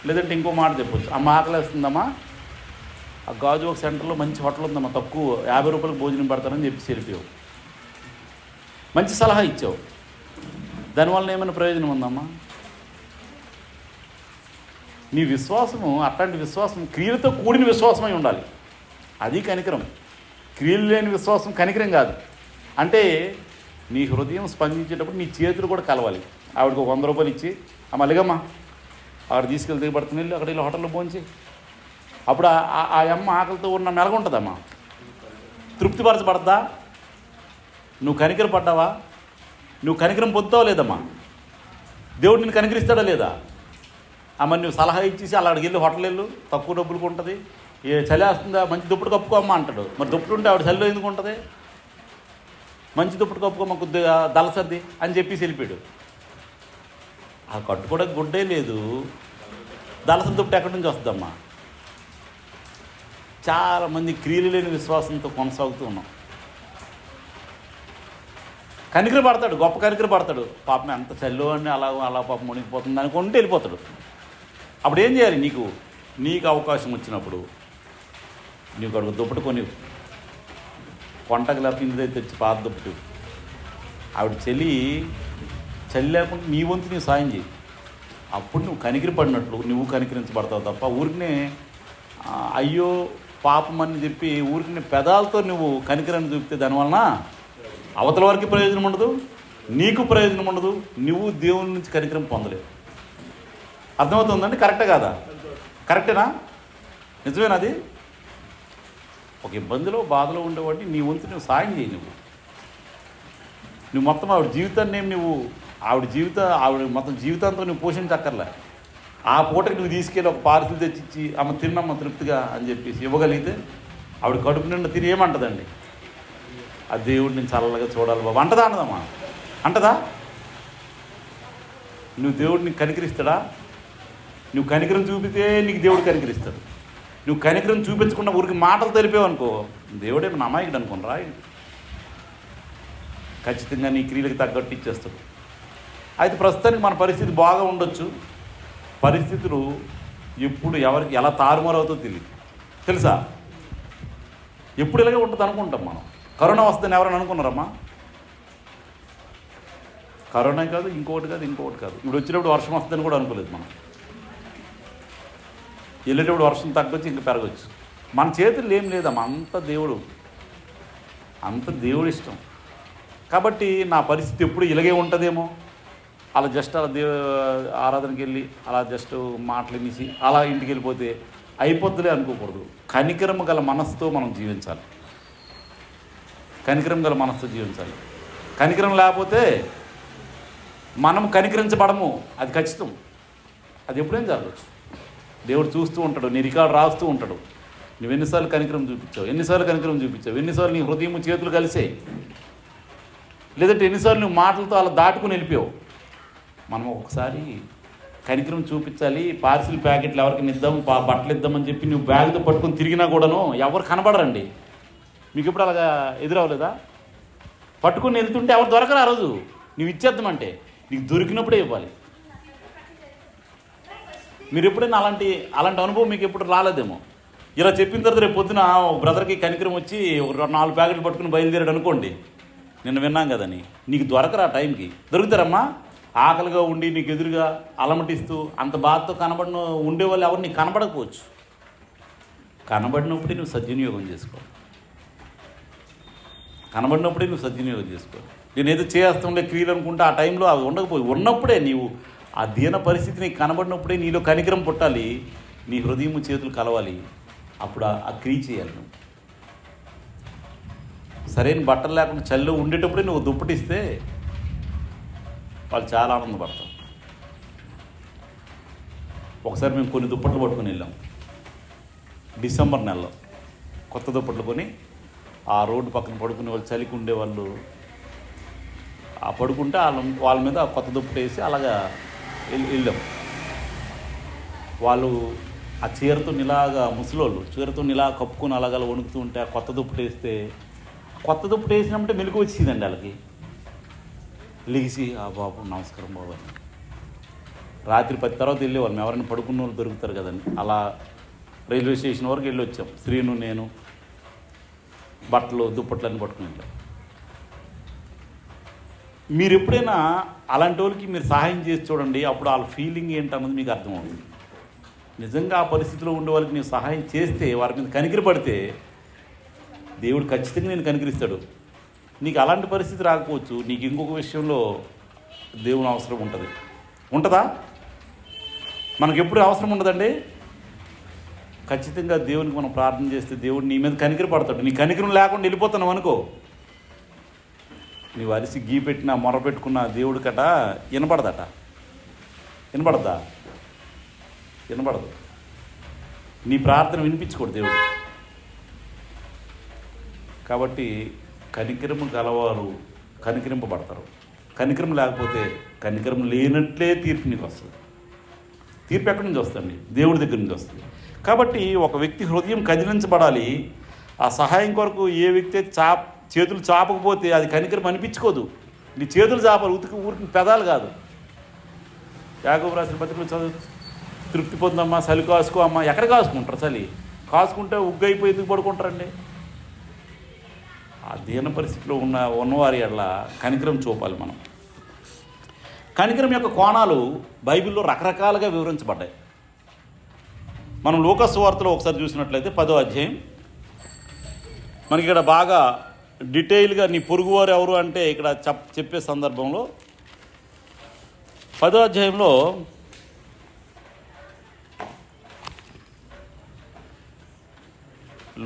లేదంటే ఇంకో మాట చెప్పొచ్చు, అమ్మ ఆకలి వేస్తుందమ్మా, ఆ గాజు ఒక సెంటర్లో మంచి హోటల్ ఉందమ్మా, తక్కువ 50 రూపాయలకు భోజనం పెడతానని చెప్పి సెలిపావు, మంచి సలహా ఇచ్చావు, దానివల్ల ఏమైనా ప్రయోజనం ఉందమ్మా? నీ విశ్వాసము అట్లాంటి విశ్వాసం క్రియలతో కూడిన విశ్వాసమై ఉండాలి, అది కనికరం. క్రియలు లేని విశ్వాసం కనికరం కాదు. అంటే నీ హృదయం స్పందించేటప్పుడు నీ చేతులు కూడా కలవాలి. ఆవిడకు 100 రూపాయలు ఇచ్చి, అమ్మ అలిగమ్మా, ఆవిడ తీసుకెళ్ళి దిగబడుతుంది, వెళ్ళి అక్కడ వెళ్ళి హోటల్లో భోంచి, అప్పుడు ఆ అమ్మ ఆకలితో ఉన్న మెలగుంటుందమ్మా, తృప్తిపరచబడద్దా? నువ్వు కనికరం పడ్డావా? నువ్వు కనికరం పొందుతావా లేదమ్మా? దేవుడు నిన్ను కనికరిస్తాడా లేదా? మరి నువ్వు సలహా ఇచ్చేసి అలా అడిగి వెళ్ళి హోటల్ వెళ్ళు, తక్కువ డబ్బులకు ఉంటుంది, ఏ చలి వస్తుందా, మంచి దుప్పటి కప్పుకోమ్మా అంటాడు. మరి దుప్పటి ఉంటే ఆవిడ చలిలో ఎందుకు ఉంటుంది? మంచి దుప్పటి కప్పుకోమ్మా కొద్దిగా దళసర్ది అని చెప్పేసి వెళ్ళిపోయాడు. ఆ కట్టుకోవడానికి గుడ్డే లేదు, దళసం దుప్పటి ఎక్కడి నుంచి వస్తుందమ్మా? చాలామంది క్రియలు లేని విశ్వాసంతో కొనసాగుతూ ఉన్నాం. కనికర పడతాడు, గొప్ప కనికర పడతాడు, పాపం ఎంత చల్లో అని అలా అలా పాపం మునిగిపోతుంది అనుకుంటే వెళ్ళిపోతాడు. అప్పుడు ఏం చేయాలి? నీకు అవకాశం వచ్చినప్పుడు నీకు అడుగు దుప్పటి కొని కొంటకి లేకపోతే ఇంటి దగ్గర తెచ్చి పాత దుప్పటి ఆవిడ చలి లేకుండా నీ వంతు నీవు సాయం చేయి. అప్పుడు నువ్వు కనికరి పడినట్లు నువ్వు కనికరించబడతావు తప్ప ఊరికనే అయ్యో పాపం అని చెప్పి ఊరికి పెదాలతో నువ్వు కనికరాన్ని చూపితే దానివలన అవతల వారికి ప్రయోజనం ఉండదు, నీకు ప్రయోజనం ఉండదు, నువ్వు దేవుని నుంచి కనికరం పొందలేవు. అర్థమవుతుందండి? కరెక్టే కాదా? కరెక్టేనా? నిజమేనా? అది ఒక ఇబ్బందిలో బాధలో ఉండేవాడిని నీ వంతు నువ్వు సాయం చేయి. నువ్వు మొత్తం ఆవిడ జీవితాన్ని ఆవిడ మొత్తం జీవితాంతో నువ్వు పోషించక్కర్లే. ఆ పూటకి నువ్వు తీసుకెళ్ళి ఒక పార్సిల్ తెచ్చిచ్చి అమ్మ తిన్నమ్మ తృప్తిగా అని చెప్పేసి ఇవ్వగలిగితే ఆవిడ కడుపు నిండా తిని ఏమంటదండి? ఆ దేవుడిని చల్లగా చూడాలి బాబు అంటదా? అన్నదమ్మా అంటదా? నువ్వు దేవుడిని కనికరిస్తాడా? నువ్వు కనికరం చూపితే నీకు దేవుడు కనికరిస్తాడు. నువ్వు కనికరం చూపించకుండా ఊరికి మాటలు తెలిపేవనుకో దేవుడేమో నమాయికుడు అనుకోనరా, ఖచ్చితంగా నీ క్రియలకు తగ్గట్టు ఇచ్చేస్తాడు. అయితే ప్రస్తుతానికి మన పరిస్థితి బాగా ఉండొచ్చు, పరిస్థితులు ఎప్పుడు ఎవరికి ఎలా తారుమారవుతో తెలియదు. తెలుసా? ఎప్పుడు ఇలాగే ఉంటుంది అనుకుంటాం మనం. కరోనా వస్తుందని ఎవరైనా అనుకున్నారమ్మా? కరోనా కాదు, ఇంకొకటి కాదు. ఇప్పుడు వచ్చినప్పుడు వర్షం వస్తుందని కూడా అనుకోలేదు మనం. వెళ్ళేటప్పుడు వర్షం తగ్గొచ్చు, ఇంకా పెరగచ్చు. మన చేతుల్లో ఏం లేదమ్మా, అంత దేవుడు ఇష్టం. కాబట్టి నా పరిస్థితి ఎప్పుడు ఇలాగే ఉంటుందేమో, అలా జస్ట్ అలా ఆరాధనకి వెళ్ళి అలా జస్ట్ మాటలు వినేసి అలా ఇంటికి వెళ్ళిపోతే అయిపోద్దులే అనుకోకూడదు. కనికరం గల మనసుతో మనం జీవించాలి. కనికరం లేకపోతే మనం కనికరించబడము, అది ఖచ్చితం. అది ఎప్పుడేం జరగచ్చు. దేవుడు చూస్తూ ఉంటాడు, నీ రికార్డు రాస్తూ ఉంటాడు. నువ్వు ఎన్నిసార్లు కనికరం చూపించావు, ఎన్నిసార్లు నీ హృదయం చేతులు కలిసాయి, లేదంటే ఎన్నిసార్లు నువ్వు మాటలతో అలా దాటుకుని వెళ్ళిపోయావు. మనం ఒకసారి కనికరం చూపించాలి. పార్సిల్ ప్యాకెట్లు ఎవరికి ఇద్దాం, బట్టలు ఇద్దామని చెప్పి నువ్వు బ్యాగ్తో పట్టుకొని తిరిగినా కూడాను ఎవరు కనబడరండి. మీకు ఎప్పుడు అలాగా ఎదురవ్వలేదా? పట్టుకుని వెళ్తుంటే ఎవరు దొరకరు. ఆ రోజు నువ్వు ఇచ్చేద్దామంటే నీకు దొరికినప్పుడే ఇవ్వాలి. మీరు ఎప్పుడైనా అలాంటి అనుభవం మీకు ఎప్పుడు రాలేదేమో. ఇలా చెప్పిన తర్వాత రేపు పొద్దున బ్రదర్కి కనికరం వచ్చి ఒక 4 ప్యాకెట్లు పట్టుకుని బయలుదేరాడు అనుకోండి, నిన్న విన్నాం కదని, నీకు దొరకరు. ఆ టైంకి దొరుకుతారమ్మా. ఆకలిగా ఉండి నీకు ఎదురుగా అలమటిస్తూ అంత బాధతో ఉండేవాళ్ళు ఎవరు నీకు కనబడకపోవచ్చు. కనబడినప్పుడే నువ్వు సద్వినియోగం చేసుకో. నేనేదో చేస్తుండే క్రియలు అనుకుంటే ఆ టైంలో అవి ఉండకపోయి ఉన్నప్పుడే నీవు ఆ దీన పరిస్థితి నీకు కనబడినప్పుడే నీలో కనికరం పుట్టాలి, నీ హృదయము చేతులు కలవాలి. అప్పుడు ఆ క్రియ చేయాలి. నువ్వు సరైన బట్టలు లేకుండా చల్లో ఉండేటప్పుడే నువ్వు దుప్పటిస్తే వాళ్ళు చాలా ఆనందపడతారు. ఒకసారి మేము కొన్ని దుప్పట్లు పట్టుకొని వెళ్ళాం డిసెంబర్ నెలలో. కొత్త దుప్పట్లు కొని ఆ రోడ్డు పక్కన పడుకునే వాళ్ళు, చలికి ఉండేవాళ్ళు ఆ పడుకుంటే వాళ్ళ మీద ఆ కొత్త దుప్పటి వేసి అలాగా వెళ్ళాం. వాళ్ళు ఆ చీరతో ఇలాగా ముసలోళ్ళు చీరతో ఇలా కప్పుకొని అలాగ వణుకుతూ ఉంటే ఆ కొత్త దుప్పటి వేసినప్పుడే మెలకు వచ్చిందండి వాళ్ళకి. లెగిసి ఆ బాబు నమస్కారం బాబు అని రాత్రి 10 తర్వాత వెళ్ళేవాళ్ళం. ఎవరైనా పడుకున్న వాళ్ళు దొరుకుతారు కదండి. అలా రైల్వే స్టేషన్ వరకు వెళ్ళి వచ్చాం. శ్రీను, నేను బట్టలు దుప్పట్లన్నీ పట్టుకుని వెళ్ళాం. మీరు ఎప్పుడైనా అలాంటి వాళ్ళకి మీరు సహాయం చేసి చూడండి, అప్పుడు వాళ్ళ ఫీలింగ్ ఏంటన్నది మీకు అర్థమవుతుంది. నిజంగా ఆ పరిస్థితిలో ఉండే వాళ్ళకి ನೀವು సహాయం చేస్తే, వారి మీద కనికరి పడితే దేవుడు ఖచ్చితంగా నేను కనికరిస్తాడు. నీకు అలాంటి పరిస్థితి రాకపోవచ్చు, నీకు ఇంకొక విషయంలో దేవుని అవసరం ఉంటుందా? మనకు ఎప్పుడు అవసరం ఉండదండి. ఖచ్చితంగా దేవునికి మనం ప్రార్థన చేస్తే దేవుడు నీ మీద కనికరి పడతాడు. నీ కనికరం లేకుండా వెళ్ళిపోతున్నావు అనుకో, నీవు అరిసి గీ పెట్టినా మొరపెట్టుకున్న దేవుడి కట వినపడదా? వినపడదు. నీ ప్రార్థన వినిపించుకోడు దేవుడు. కాబట్టి కనికరము గలవారు కనికరింపబడతారు. కనికరం లేకపోతే కనికరం లేనట్లే తీర్పు నీకు వస్తుంది. తీర్పు ఎక్కడి నుంచి వస్తుంది? దేవుడి దగ్గర నుంచి వస్తుంది. కాబట్టి ఒక వ్యక్తి హృదయం కదిలించబడాలి. ఆ సహాయం కొరకు ఏ వ్యక్తి చేతులు చాపకపోతే అది కనికరం అనిపించుకోదు. నీ చేతులు చాపాలి, ఊరికి పెదాలు కాదు. యాకోబు రాసిన పత్రికలు చదువు, తృప్తి పొందమ్మా, చలి కాసుకో అమ్మా. ఎక్కడ కాసుకుంటారు? చలి కాసుకుంటే ఉగ్గైపోయి ఎందుకు పడుకుంటారండి? ఆ దీన పరిస్థితిలో ఉన్నవారి అట్లా కనికరం చూపాలి మనం. కనికరం యొక్క కోణాలు బైబిల్లో రకరకాలుగా వివరించబడ్డాయి. మనం లూకా సువార్తలో ఒకసారి చూసినట్లయితే 10వ అధ్యాయం, మనకి ఇక్కడ బాగా డీటెయిల్గా నీ పొరుగువారు ఎవరు అంటే ఇక్కడ చెప్పే సందర్భంలో 10వ అధ్యాయంలో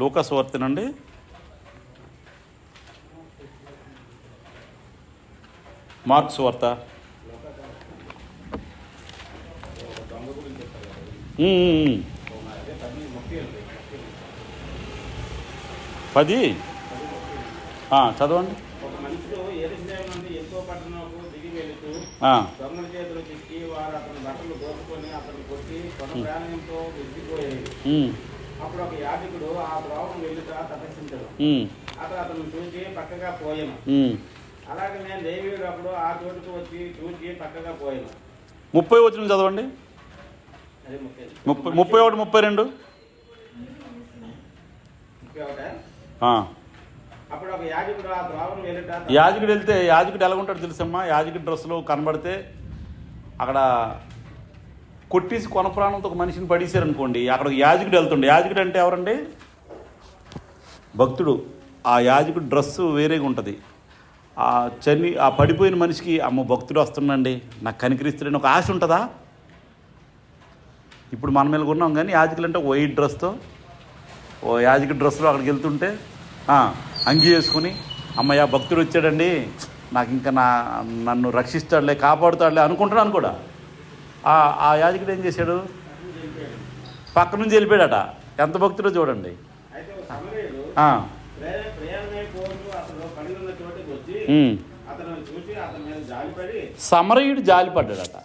లూకా సువార్తనండి, మార్క్స్ వార్త 10 చదవండి. ఒక మనిషిలో యెరూషలేము నుండి యెరికో పట్టణముకు దిగి వెళుతూ దొంగల చేతులు చిక్కి వారు అతని బట్టలు దోచుకొని అతను కొట్టి కొన ప్రాణంతో విసిగిపోయేది. అప్పుడు ఒక యాజకుడు ఆ త్రోవను వెళ్ళుట తపస్సించడు. అతను చూసి పక్కగా పోయాను. అలాగే నేను లేవీయుడు అప్పుడు ఆ చోటుకు వచ్చి చూసి పక్కగా పోయాను. 30 వచనం చదవండి. 31, 32. అప్పుడు ఒక యాజకుడు ఆ త్రోవను వెళ్ళుట. యాజకుడు వెళ్తే యాజకుడు ఎలా ఉంటాడు తెలుసమ్మా? యాజకుడు డ్రెస్సులో కనబడితే అక్కడ కొట్టేసి కొన ప్రాణంతో ఒక మనిషిని పడేశారనుకోండి, అక్కడ యాజకుడు వెళ్తుండే. యాజకుడు అంటే ఎవరండి? భక్తుడు. ఆ యాజకుడు డ్రెస్సు వేరేగా ఉంటుంది. ఆ పడిపోయిన మనిషికి అమ్మ భక్తుడు వస్తుండండి, నాకు కనికరిస్తాడని ఒక ఆశ ఉంటుందా? ఇప్పుడు మన మీద ఉన్నాం కానీ యాజకులు అంటే వైట్ డ్రెస్తో, యాజకుడి డ్రెస్సులో అక్కడికి వెళ్తుంటే అంగి వేసుకుని అమ్మయ్య భక్తుడు వచ్చాడండి, నాకు ఇంకా నన్ను రక్షిస్తాడులే, కాపాడుతాడులే అనుకుంటున్నాను కూడా. ఆ యాజకుడు ఏం చేశాడు? పక్క నుంచి వెళ్ళిపోయాడట. ఎంత భక్తుడో చూడండి. సమరయుడు జాలిపడ్డాడట.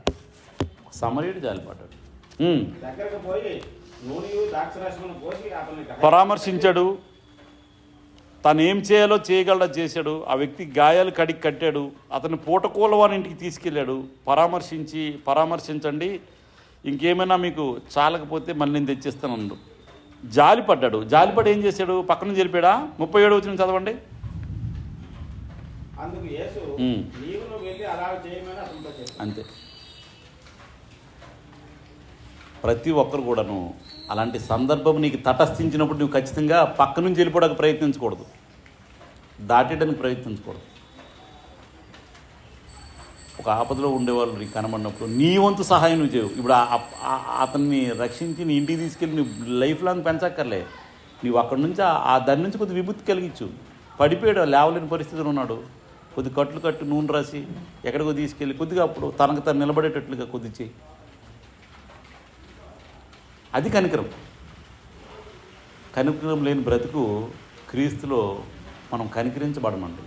పరామర్శించాడు, తను ఏం చేయాలో చేయగలడా చేశాడు. ఆ వ్యక్తి గాయాలు కడిగి కట్టాడు, అతని పూటకూలవాని ఇంటికి తీసుకెళ్ళాడు. పరామర్శించండి, ఇంకేమైనా మీకు చాలకపోతే మళ్ళీ నేను తెచ్చిస్తాను. జాలిపడ్డాడు. జాలిపడి ఏం చేశాడు? పక్కన జరిపాడా? 37 వచనం చదవండి. అంతే. ప్రతి ఒక్కరు కూడాను అలాంటి సందర్భం నీకు తటస్థించినప్పుడు నువ్వు ఖచ్చితంగా పక్క నుంచి వెళ్ళిపోవడానికి ప్రయత్నించకూడదు, దాటేయడానికి ప్రయత్నించకూడదు. ఒక ఆపదలో ఉండేవాళ్ళు నీకు కనబడినప్పుడు నీ వంతు సహాయం నువ్వు చేయవు. ఇప్పుడు అతన్ని రక్షించి నీ ఇంటికి తీసుకెళ్ళి నువ్వు లైఫ్ లాంగ్ పెంచక్కర్లే. నువ్వు అక్కడి నుంచి దాని నుంచి కొద్ది విముక్తి కలిగించు. పడిపోయాడు, లేవలేని పరిస్థితులు ఉన్నాడు, కొద్ది కట్లు కట్టు, నూనె రాసి ఎక్కడికో తీసుకెళ్ళి కొద్దిగా అప్పుడు తనకు తను నిలబడేటట్లుగా కొద్ది చేయి. అది కనికరం. కనికరం లేని బ్రతుకు క్రీస్తులో మనం కనికరించబడమండి.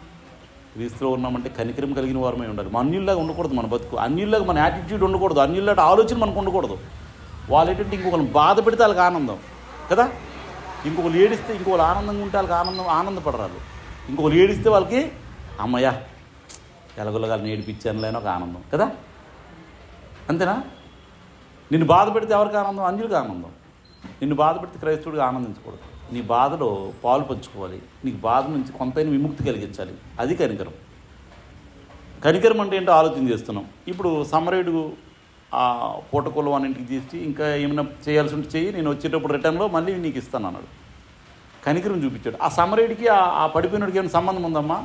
క్రీస్తులో ఉన్నామంటే కనికరం కలిగిన వారమై ఉండాలి. మన అన్యుల్లాగా ఉండకూడదు మన బతుకు. అన్యుల్లాగా మన యాటిట్యూడ్ ఉండకూడదు. అన్యుల్లాంటి ఆలోచన మనకు ఉండకూడదు. వాళ్ళు ఏంటంటే ఇంకొకరు బాధ పెడితే వాళ్ళకి ఆనందం కదా, ఇంకొకరు ఏడిస్తే ఇంకొకరు ఆనందంగా ఉంటే వాళ్ళకి ఆనందపడరాలు. ఇంకొకరు ఏడిస్తే వాళ్ళకి అమ్మయ్య ఎలగొలగాలని ఏడిపించానులే అని ఒక ఆనందం కదా, అంతేనా? నిన్ను బాధ పెడితే ఎవరికి ఆనందం? అన్యులకు ఆనందం. నిన్ను బాధ పెడితే క్రైస్తవుడిగా ఆనందించకూడదు. నీ బాధలో పాలు పంచుకోవాలి. నీకు బాధ నుంచి కొంతైనా విముక్తి కలిగించాలి. అది కనికరం. కనికరం అంటే ఏంటో ఆలోచన చేస్తున్నాం. ఇప్పుడు సమరయుడు ఆ పూటకోలు అన్నింటికి తీసి ఇంకా ఏమైనా చేయాల్సి ఉంటే చెయ్యి, నేను వచ్చేటప్పుడు రిటర్న్లో మళ్ళీ నీకు ఇస్తాను అన్నాడు. కనికరం చూపించాడు. ఆ సమరయుడికి ఆ పడిపోయినడికి ఏమైనా సంబంధం ఉందమ్మా?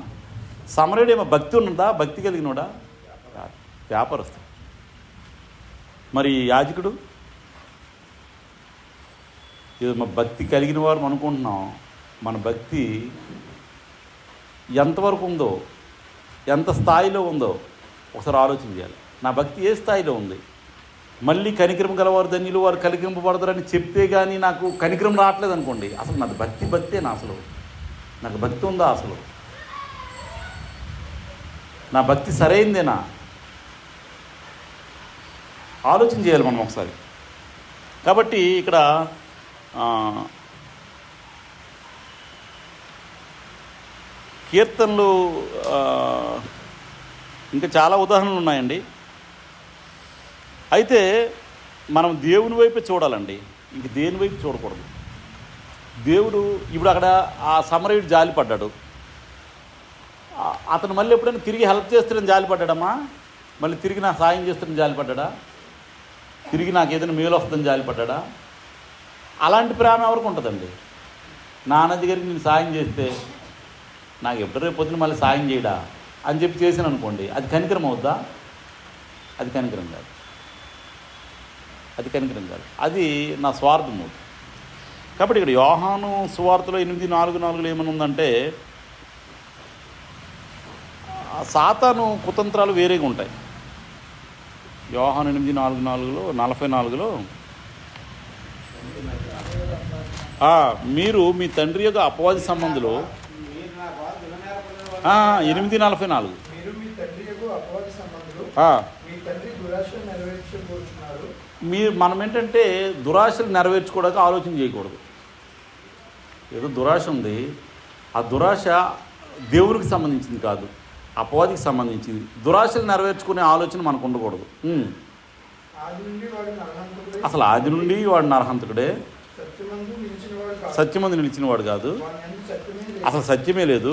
సమరయుడు ఏమో భక్తి ఉన్నదా? భక్తి కలిగినోడా? వ్యాపారస్తు. మరి యాజకుడు ఇది మా భక్తి కలిగిన వారు అనుకుంటున్నాం. మన భక్తి ఎంతవరకు ఉందో, ఎంత స్థాయిలో ఉందో ఒకసారి ఆలోచన చేయాలి. నా భక్తి ఏ స్థాయిలో ఉంది? మళ్ళీ కనికరం గలవారు ధన్యులు, వారు కనికరింపబడతారని చెప్తే కానీ నాకు కనికరం రావట్లేదు అనుకోండి, అసలు నాది భక్తేనా? అసలు నాకు భక్తి ఉందా? అసలు నా భక్తి సరైందేనా? ఆలోచన చేయాలి మనం ఒకసారి. కాబట్టి ఇక్కడ కీర్తనలు ఇంకా చాలా ఉదాహరణలు ఉన్నాయండి. అయితే మనం దేవుని వైపే చూడాలండి, ఇంక దేని వైపు చూడకూడదు. దేవుడు ఇప్పుడు అక్కడ ఆ సమరయుడు జాలిపడ్డాడు, అతను మళ్ళీ ఎప్పుడైనా తిరిగి హెల్ప్ చేస్తాడని జాలిపడ్డాడమ్మా? మళ్ళీ తిరిగి నాకు సాయం చేస్తాడని జాలిపడ్డా? తిరిగి నాకు ఏదైనా మేలు వస్తుందని జాలిపడ్డా? అలాంటి ప్రేమ ఎవరికి ఉంటుందండి? నాన్న దగ్గరికి నేను సాయం చేస్తే నాకు ఎప్పుడు రేపు పొద్దున మళ్ళీ సాయం చేయడా అని చెప్పి చేశాను అనుకోండి, అది కనికరం అవుద్దా? అది కనికరం కాదు, అది కనికరం కాదు, అది నా స్వార్థం అవుతుంది. కాబట్టి ఇక్కడ యోహాను సువార్తలో 8:4 ఏమని ఉందంటే, సాతాను కుతంత్రాలు వేరేగా ఉంటాయి. యోహాను 8:44 44లో మీరు మీ తండ్రి యొక్క అపవాది సంబంధులు 8:44 మీరు మనం ఏంటంటే దురాశలు నెరవేర్చుకోవడానికి ఆలోచన చేయకూడదు. ఏదో దురాశ ఉంది, ఆ దురాశ దేవుడికి సంబంధించింది కాదు, అపవాదికి సంబంధించింది. దురాశలు నెరవేర్చుకునే ఆలోచన మనకు ఉండకూడదు. అసలు ఆది నుండి వాడు నరహంతకుడే, సత్యమందు నిలిచినవాడు కాదు, అసలు సత్యమే లేదు.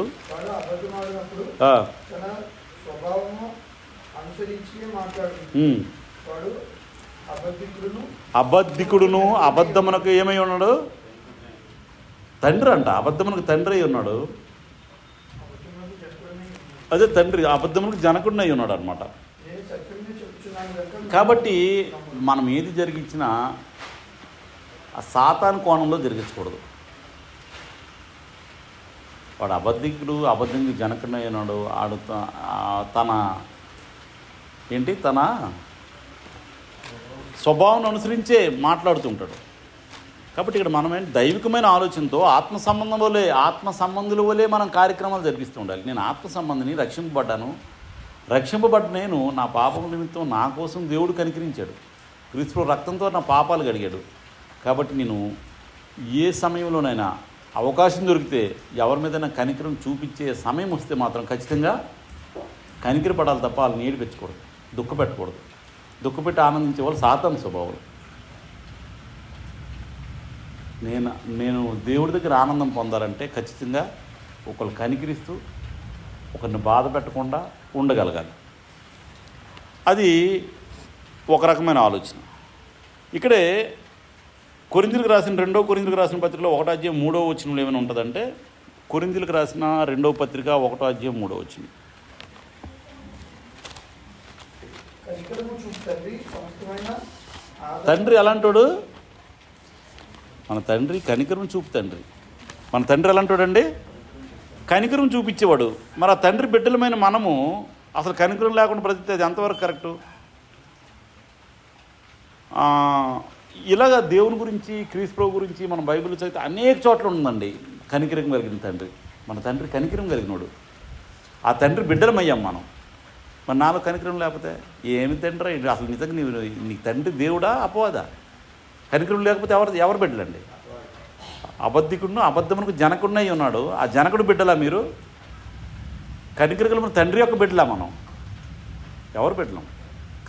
అబద్ధికుడును అబద్ధమునకు ఏమై ఉన్నాడు? తండ్రి అంట. అబద్ధమునకు తండ్రి అయి ఉన్నాడు. అదే తండ్రి అబద్ధమునకు జనకుడిని అయి ఉన్నాడు అనమాట. కాబట్టి మనం ఏది జరిగించినా ఆ సాతాను కోణంలో జరిగించకూడదు. వాడు అబద్ధికుడు, అబద్ధంగా జనకుడిని అయి ఉన్నాడు. ఆడు తన స్వభావం అనుసరించే మాట్లాడుతుంటాడు. కాబట్టి ఇక్కడ మనం ఏంటి, దైవికమైన ఆలోచనతో ఆత్మ సంబంధుల వలె మనం కార్యక్రమాలు జరిపిస్తూ ఉండాలి. నేను ఆత్మ సంబంధిని, రక్షింపబడ్డ నేను నా పాపం నిమిత్తం నా కోసం దేవుడు కనికరించాడు. క్రీస్తు రక్తంతో నా పాపాలు కడిగాడు. కాబట్టి నేను ఏ సమయంలోనైనా అవకాశం దొరికితే ఎవరి మీదైనా కనికరం చూపించే సమయం వస్తే మాత్రం ఖచ్చితంగా కనికరపడాలి తప్ప వాళ్ళని ఏడిపించకూడదు, దుఃఖపెట్టకూడదు. దుఃఖపెట్టి ఆనందించే వాళ్ళు సాతాను స్వభావం. నేను దేవుడి దగ్గర ఆనందం పొందాలంటే ఖచ్చితంగా ఒకళ్ళు కనికరిస్తూ ఒకరిని బాధ పెట్టకుండా ఉండగలగాలి. అది ఒక రకమైన ఆలోచన. ఇక్కడే కొరింథీయులకు రాసిన 2వ కొరింథీయులకు రాసిన పత్రికలో 1వ అధ్యాయం 3వ వచనంలో ఏమైనా ఉంటుందంటే, కొరింథీయులకు రాసిన 2వ పత్రిక 1వ అధ్యాయం 3వ వచనం. తండ్రి ఎలాంటోడు? మన తండ్రి కనికరం చూపు తండ్రి. మన తండ్రి ఎలాంటోడండి? కనికరం చూపించేవాడు. మరి ఆ తండ్రి బిడ్డలమైన మనము అసలు కనికరం లేకుండా బ్రతికితే అది ఎంతవరకు కరెక్టు? ఇలాగ దేవుని గురించి, క్రీస్తు ప్రభు గురించి మనం బైబిల్ చదివితే అనేక చోట్ల ఉందండి కనికరం కలిగిన తండ్రి. మన తండ్రి కనికరం కలిగినోడు. ఆ తండ్రి బిడ్డలమయ్యాం మనం. మరి నాలో కనికరం లేకపోతే ఏమి తండ్రి? అసలు నిజంగా నీ తండ్రి దేవుడా అపవాదా? కనికరం లేకపోతే ఎవరు బిడ్డలండి? అబద్ధికుడును అబద్ధమునకు జనకుడినై ఉన్నాడు. ఆ జనకుడు బిడ్డలా మీరు? కనికరం తండ్రి యొక్క బిడ్డలా మనం? ఎవరు బిడ్డలం?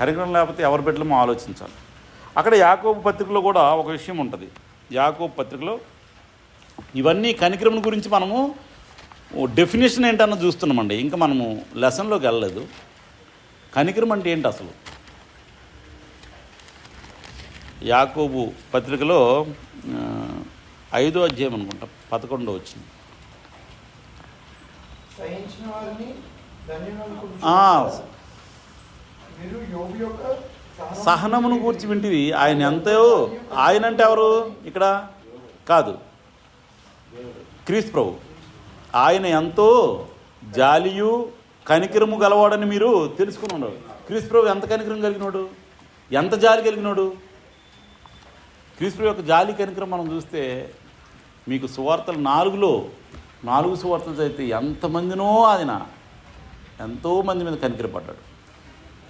కనికరం లేకపోతే ఎవరు బిడ్డలమో ఆలోచించాలి. అక్కడ యాకోబు పత్రికలో కూడా ఒక విషయం ఉంటుంది. యాకోబు పత్రికలో ఇవన్నీ కనికరం గురించి మనము డెఫినేషన్ ఏంటన్నా చూస్తున్నామండి. ఇంకా మనము లెసన్లోకి వెళ్ళలేదు. కనికరం అంటే ఏంటి అసలు? యాకోబు పత్రికలో 5వ అధ్యాయం అనుకుంటా 11వ వచనం. సహనమును గూర్చి వింటివి. ఆయన ఎంతో, ఆయన అంటే ఎవరు ఇక్కడ? కాదు, క్రీస్తు ప్రభు. ఆయన ఎంతో జాలియు కనికరము గలవాడని మీరు తెలుసుకుని ఉండరు. క్రీస్తు ప్రభు ఎంత కనికరం కలిగినోడు, ఎంత జాలి కలిగినోడు? క్రీస్తు ప్రభు యొక్క జాలి కనికరం మనం చూస్తే మీకు సువార్తలు 4 సువార్తలు చదివితే ఎంతమందినో ఎంతోమంది మీద కనికరపడ్డాడు,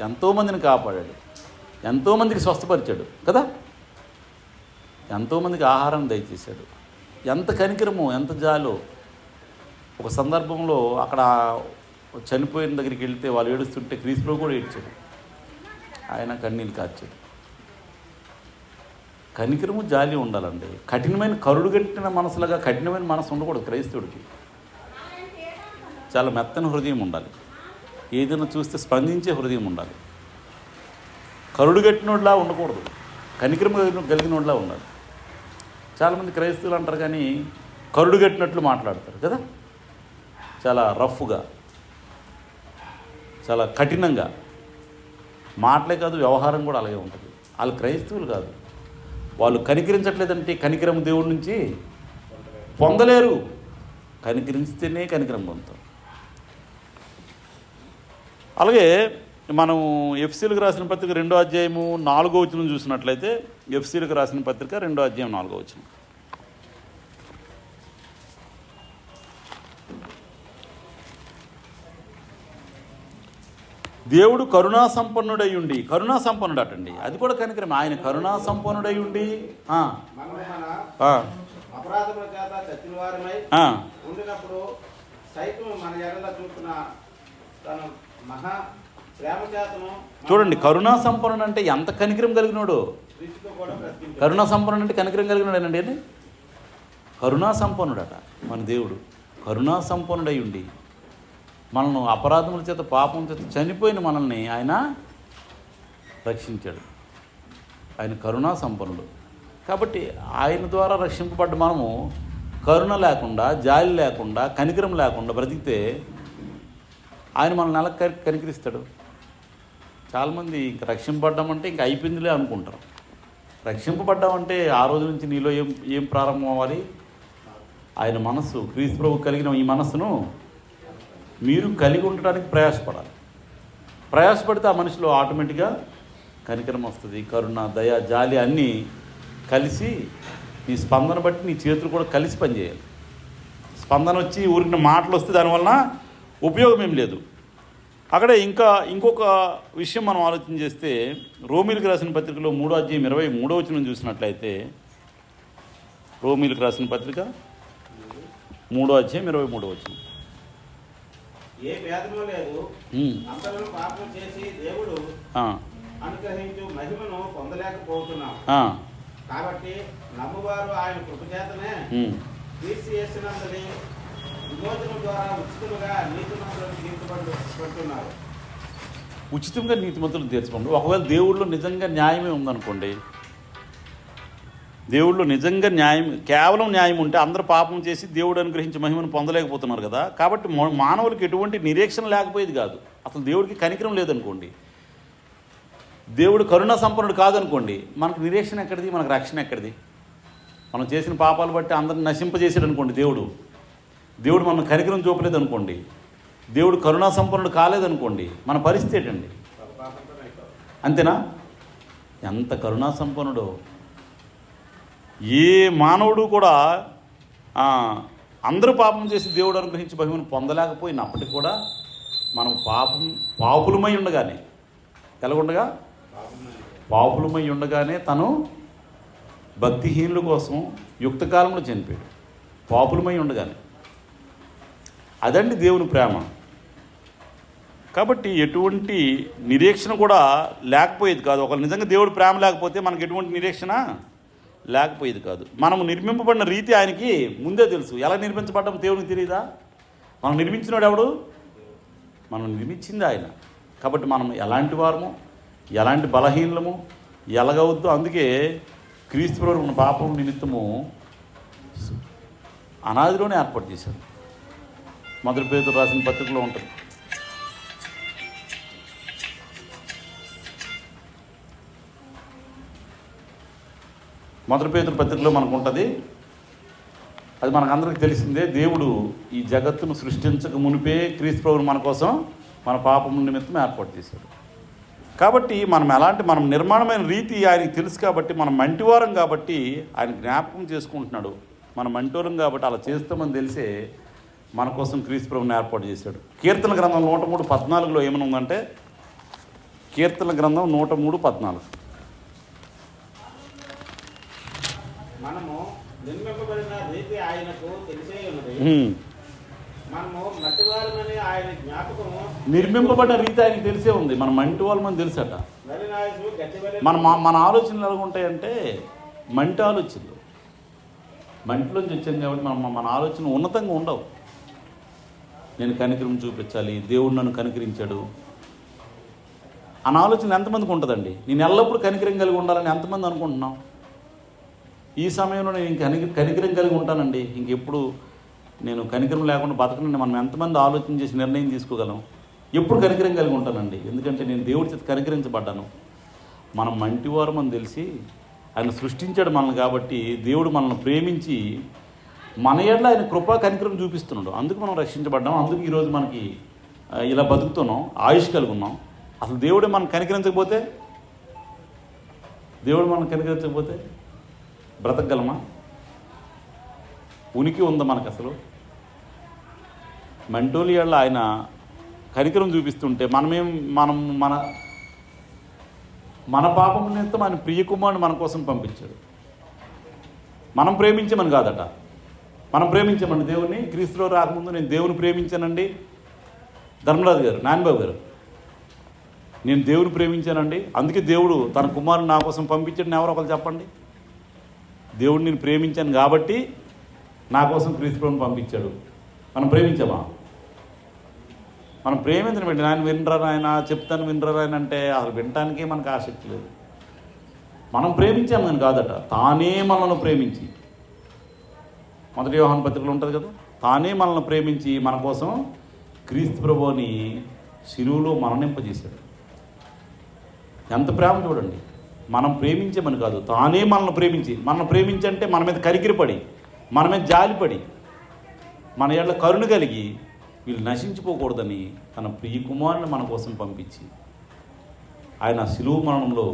ఎంతోమందిని కాపాడాడు, ఎంతోమందికి స్వస్థపరిచాడు కదా, ఎంతోమందికి ఆహారం దయచేశాడు. ఎంత కనికరమో, ఎంత జాలో. ఒక సందర్భంలో అక్కడ చనిపోయిన దగ్గరికి వెళ్తే వాళ్ళు ఏడుస్తుంటే క్రీస్తులో కూడా ఏడ్చాడు, ఆయన కన్నీళ్ళు కార్చాడు. కనికరము జాలి ఉండాలండి. కఠినమైన కరుడు కట్టిన మనసులాగా కఠినమైన మనసు ఉండకూడదు క్రైస్తవుడికి. చాలా మెత్తని హృదయం ఉండాలి, ఏదైనా చూస్తే స్పందించే హృదయం ఉండాలి. కరుడు కట్టినోడ్లా ఉండకూడదు, కనికరం కలిగినోడ్లా ఉండాలి. చాలామంది క్రైస్తవులు అంటారు కానీ కరుడు కట్టినట్లు మాట్లాడతారు కదా, చాలా రఫ్గా, చాలా కఠినంగా. మాటలే కాదు, వ్యవహారం కూడా అలాగే ఉంటుంది. వాళ్ళు క్రైస్తవులు కాదు. వాళ్ళు కనికరించట్లేదంటే కనికరం దేవుడి నుంచి పొందలేరు. కనికరిస్తేనే కనికరం పొందుతాం. అలాగే మనం ఎఫ్సీలకు రాసిన పత్రిక 2వ అధ్యాయము 4వ వచనం చూసినట్లయితే, ఎఫ్సీలకు రాసిన పత్రిక 2వ అధ్యాయం 4వ వచనం. దేవుడు కరుణా సంపన్నుడై ఉండి, కరుణా సంపన్నుడు అటండి, అది కూడా కనికరం. ఆయన కరుణా సంపన్నుడై ఉండి అపరాధముల చేత చచ్చిన వారమై ఉండినప్పుడు సైతం మన ఎడల చూపిన తన మహా ప్రేమ చేతను. చూడండి, కరుణా సంపన్నుడు అంటే ఎంత కనికరం కలిగినాడు. కరుణా సంపన్నుడు అంటే కనికరం కలిగినాడేనండి. అని కరుణా సంపన్నుడట మన దేవుడు. కరుణా సంపన్నుడై ఉండి మనల్ని అపరాధముల చేత పాపం చేత చనిపోయిన మనల్ని ఆయన రక్షించాడు. ఆయన కరుణా సంపన్నుడు. కాబట్టి ఆయన ద్వారా రక్షింపబడ్డ మనము కరుణ లేకుండా, జాలి లేకుండా, కనికరం లేకుండా బ్రతికితే ఆయన మనల్ని ఎలా కనికరిస్తాడు? చాలామంది ఇంక రక్షింపబడ్డామంటే ఇంక అయిపోయిందిలే అనుకుంటారు. రక్షింపబడ్డామంటే ఆ రోజు నుంచి నీలో ఏం ప్రారంభం అవ్వాలి? ఆయన మనస్సు, క్రీస్తు ప్రభు కలిగిన ఈ మనస్సును మీరు కలిగి ఉండటానికి ప్రయాసపడాలి. ప్రయాసపడితే ఆ మనిషిలో ఆటోమేటిక్గా కనికరం వస్తుంది. కరుణ, దయ, జాలి అన్నీ కలిసి నీ స్పందన బట్టి నీ చేతులు కూడా కలిసి పనిచేయాలి. స్పందన వచ్చి ఊరికి మాటలు వస్తే దానివల్ల ఉపయోగం ఏం లేదు. అక్కడే ఇంకొక విషయం మనం ఆలోచన చేస్తే, రోమీలకు రాసిన పత్రికలో 3వ అధ్యాయం 23వ వచనం చూసినట్లయితే, రోమీలకు రాసిన పత్రిక 3వ అధ్యాయం 23వ వచనం. ఏ భేదము లేదు, అందరూ పాపం చేసి దేవుడు అనుగ్రహించు మహిమను పొందలేకపోతున్నాం. కాబట్టి నమ్మువారు ఆయన కృపచేతనే క్రీస్తు యేసునందలి విమోచనం ద్వారా ఉచితంగా నీతిమంతులను తీర్చబడుతున్నారు. ఉచితంగా నీతిమంతులను తీర్చబడు. ఒకవేళ దేవుడిలో నిజంగా న్యాయమే ఉందనుకోండి, దేవుడిలో నిజంగా న్యాయం, కేవలం న్యాయం ఉంటే అందరూ పాపం చేసి దేవుడు అనుగ్రహించి మహిమను పొందలేకపోతున్నారు కదా. కాబట్టి మానవులకి ఎటువంటి నిరీక్షణ లేకపోయేది కాదు. అసలు దేవుడికి కనికరం లేదనుకోండి, దేవుడు కరుణా సంపన్నుడు కాదనుకోండి, మనకు నిరీక్షణ ఎక్కడిది? మనకు రక్షణ ఎక్కడిది? మనం చేసిన పాపాలు బట్టి అందరిని నశింపజేసాడు అనుకోండి దేవుడు మనం కనికరం చూపలేదు అనుకోండి, దేవుడు కరుణా సంపన్నుడు కాలేదనుకోండి, మన పరిస్థితి ఏంటండి? అంతేనా? ఎంత కరుణా సంపన్నుడో! ఏ మానవుడు కూడా అందరూ పాపం చేసి దేవుడు అనుగ్రహించి మహిమను పొందలేకపోయినప్పటికీ కూడా మనం పాపులమై ఉండగానే, ఎలాగుండగా? పాపులమై ఉండగానే తను భక్తిహీనుల కోసం యుక్తకాలంలో చనిపోయాడు. పాపులమై ఉండగానే. అదండి దేవుని ప్రేమ. కాబట్టి ఎటువంటి నిరీక్షణ కూడా లేకపోయేది కాదు. ఒకవేళ నిజంగా దేవుడు ప్రేమ లేకపోతే మనకు ఎటువంటి నిరీక్షణ లేకపోయేది కాదు. మనం నిర్మింపబడిన రీతి ఆయనకి ముందే తెలుసు. ఎలా నిర్మించబడ్డాం దేవునికి తెలియదా? మనం నిర్మించినాడు ఎవడు? మనం నిర్మించింది ఆయన. కాబట్టి మనం ఎలాంటి వారము, ఎలాంటి బలహీనలము ఎలాగవద్దు. అందుకే క్రీస్తు ప్రభువు మన పాపం నిమిత్తము అనాదిలోనే ఏర్పాటు చేశాడు. మొదటి పేతురు రాసిన పత్రికలో ఉంటుంది. మొదటి పేతురు పత్రికలో మనకు ఉంటుంది. అది మనకందరికీ తెలిసిందే. దేవుడు ఈ జగత్తును సృష్టించక మునిపే క్రీస్తు ప్రభువును మన కోసం, మన పాపం నిమిత్తం ఏర్పాటు చేశాడు. కాబట్టి మనం నిర్మాణమైన రీతి ఆయనకి తెలుసు. కాబట్టి మనం మంటివారం కాబట్టి ఆయన జ్ఞాపకం చేసుకుంటున్నాడు. మనం మంటివారం కాబట్టి అలా చేస్తామని తెలిసే మన కోసం క్రీస్తు ప్రభువుని ఏర్పాటు చేశాడు. కీర్తన గ్రంథం 103:14 ఏమనుందంటే, కీర్తన గ్రంథం 103:14. మనము నిర్మింపబడిన రీతి ఆయనకు తెలిసే ఉన్నది. మనము మట్టివారమని ఆయన జ్ఞాపకము. నిర్మింపబడిన రీతి ఆయనకు తెలిసే ఉంది. మన మంటి వాళ్ళు మనం తెలుసట. మన ఆలోచనలు ఎలా ఉంటాయంటే మంటి ఆలోచనలు. మంటిలోంచి వచ్చాను కాబట్టి మన ఆలోచన ఉన్నతంగా ఉండవు. నేను కనికరం చూపించాలి, దేవుడు నన్ను కనికరించాడు అన్న ఆలోచన ఎంతమందికి ఉంటుందండి? నేను ఎల్లప్పుడూ కనికరం కలిగి ఉండాలని ఎంతమంది అనుకుంటున్నాం? ఈ సమయంలో నేను కనికరం కలిగి ఉంటానండి, ఇంకెప్పుడు నేను కనికరం లేకుండా బతకనండి మనం ఎంతమంది ఆలోచన చేసి నిర్ణయం తీసుకోగలం? ఎప్పుడు కనికరం కలిగి ఉంటానండి, ఎందుకంటే నేను దేవుడి చేత కనికరించబడ్డాను. మనం మంటివారు అని తెలిసి ఆయన సృష్టించాడు మనల్ని. కాబట్టి దేవుడు మనల్ని ప్రేమించి మన ఎడల ఆయన కృపా కనికరం చూపిస్తున్నాడు. అందుకు మనం రక్షించబడ్డాం. అందుకు ఈరోజు మనకి ఇలా బతుకుతున్నాం, ఆయుష్ కలిగి ఉన్నాం. అసలు దేవుడే మనం కనికరించకపోతే బ్రతకగలమా? ఉనికి ఉందా మనకు? అసలు మంటోలి ఎడల ఆయన కనికరం చూపిస్తుంటే మనం మన పాపం నిమిత్తం ఆయన ప్రియకుమారుని మన కోసం పంపించాడు. మనం ప్రేమించమని కాదట, మనం ప్రేమించామండి దేవుని. క్రీస్తులో రాకముందు నేను దేవుని ప్రేమించానండి. ధర్మరాజు గారు, నాన్నబాబు గారు, నేను దేవుని ప్రేమించానండి, అందుకే దేవుడు తన కుమారుని నా కోసం పంపించాడు. ఎవరో ఒకరు చెప్పండి. దేవుడు నేను ప్రేమించాను కాబట్టి నా కోసం క్రీస్తుని పంపించాడు. మనం ప్రేమించామా? మనం ప్రేమించను పెట్టి ఆయన వినరా ఆయన చెప్తాను వినరా ఆయన అంటే అసలు వినటానికే మనకు ఆసక్తి లేదు. మనం ప్రేమించాము అని కాదట, తానే మనల్ని ప్రేమించి, 1 యోహాను పత్రికలో ఉంటుంది కదా, తానే మనల్ని ప్రేమించి మన కోసం క్రీస్తు ప్రభువుని శిలువలో మరణింపజేశాడు. ఎంత ప్రేమ చూడండి. మనం ప్రేమించామని కాదు, తానే మనల్ని ప్రేమించంటే మన మీద కరికిరిపడి, మన మీద జాలిపడి, మన ఎడల కరుణ కలిగి వీళ్ళు నశించిపోకూడదని తన ప్రియ కుమారుని మన కోసం పంపించి ఆయన శిలువ మరణంలో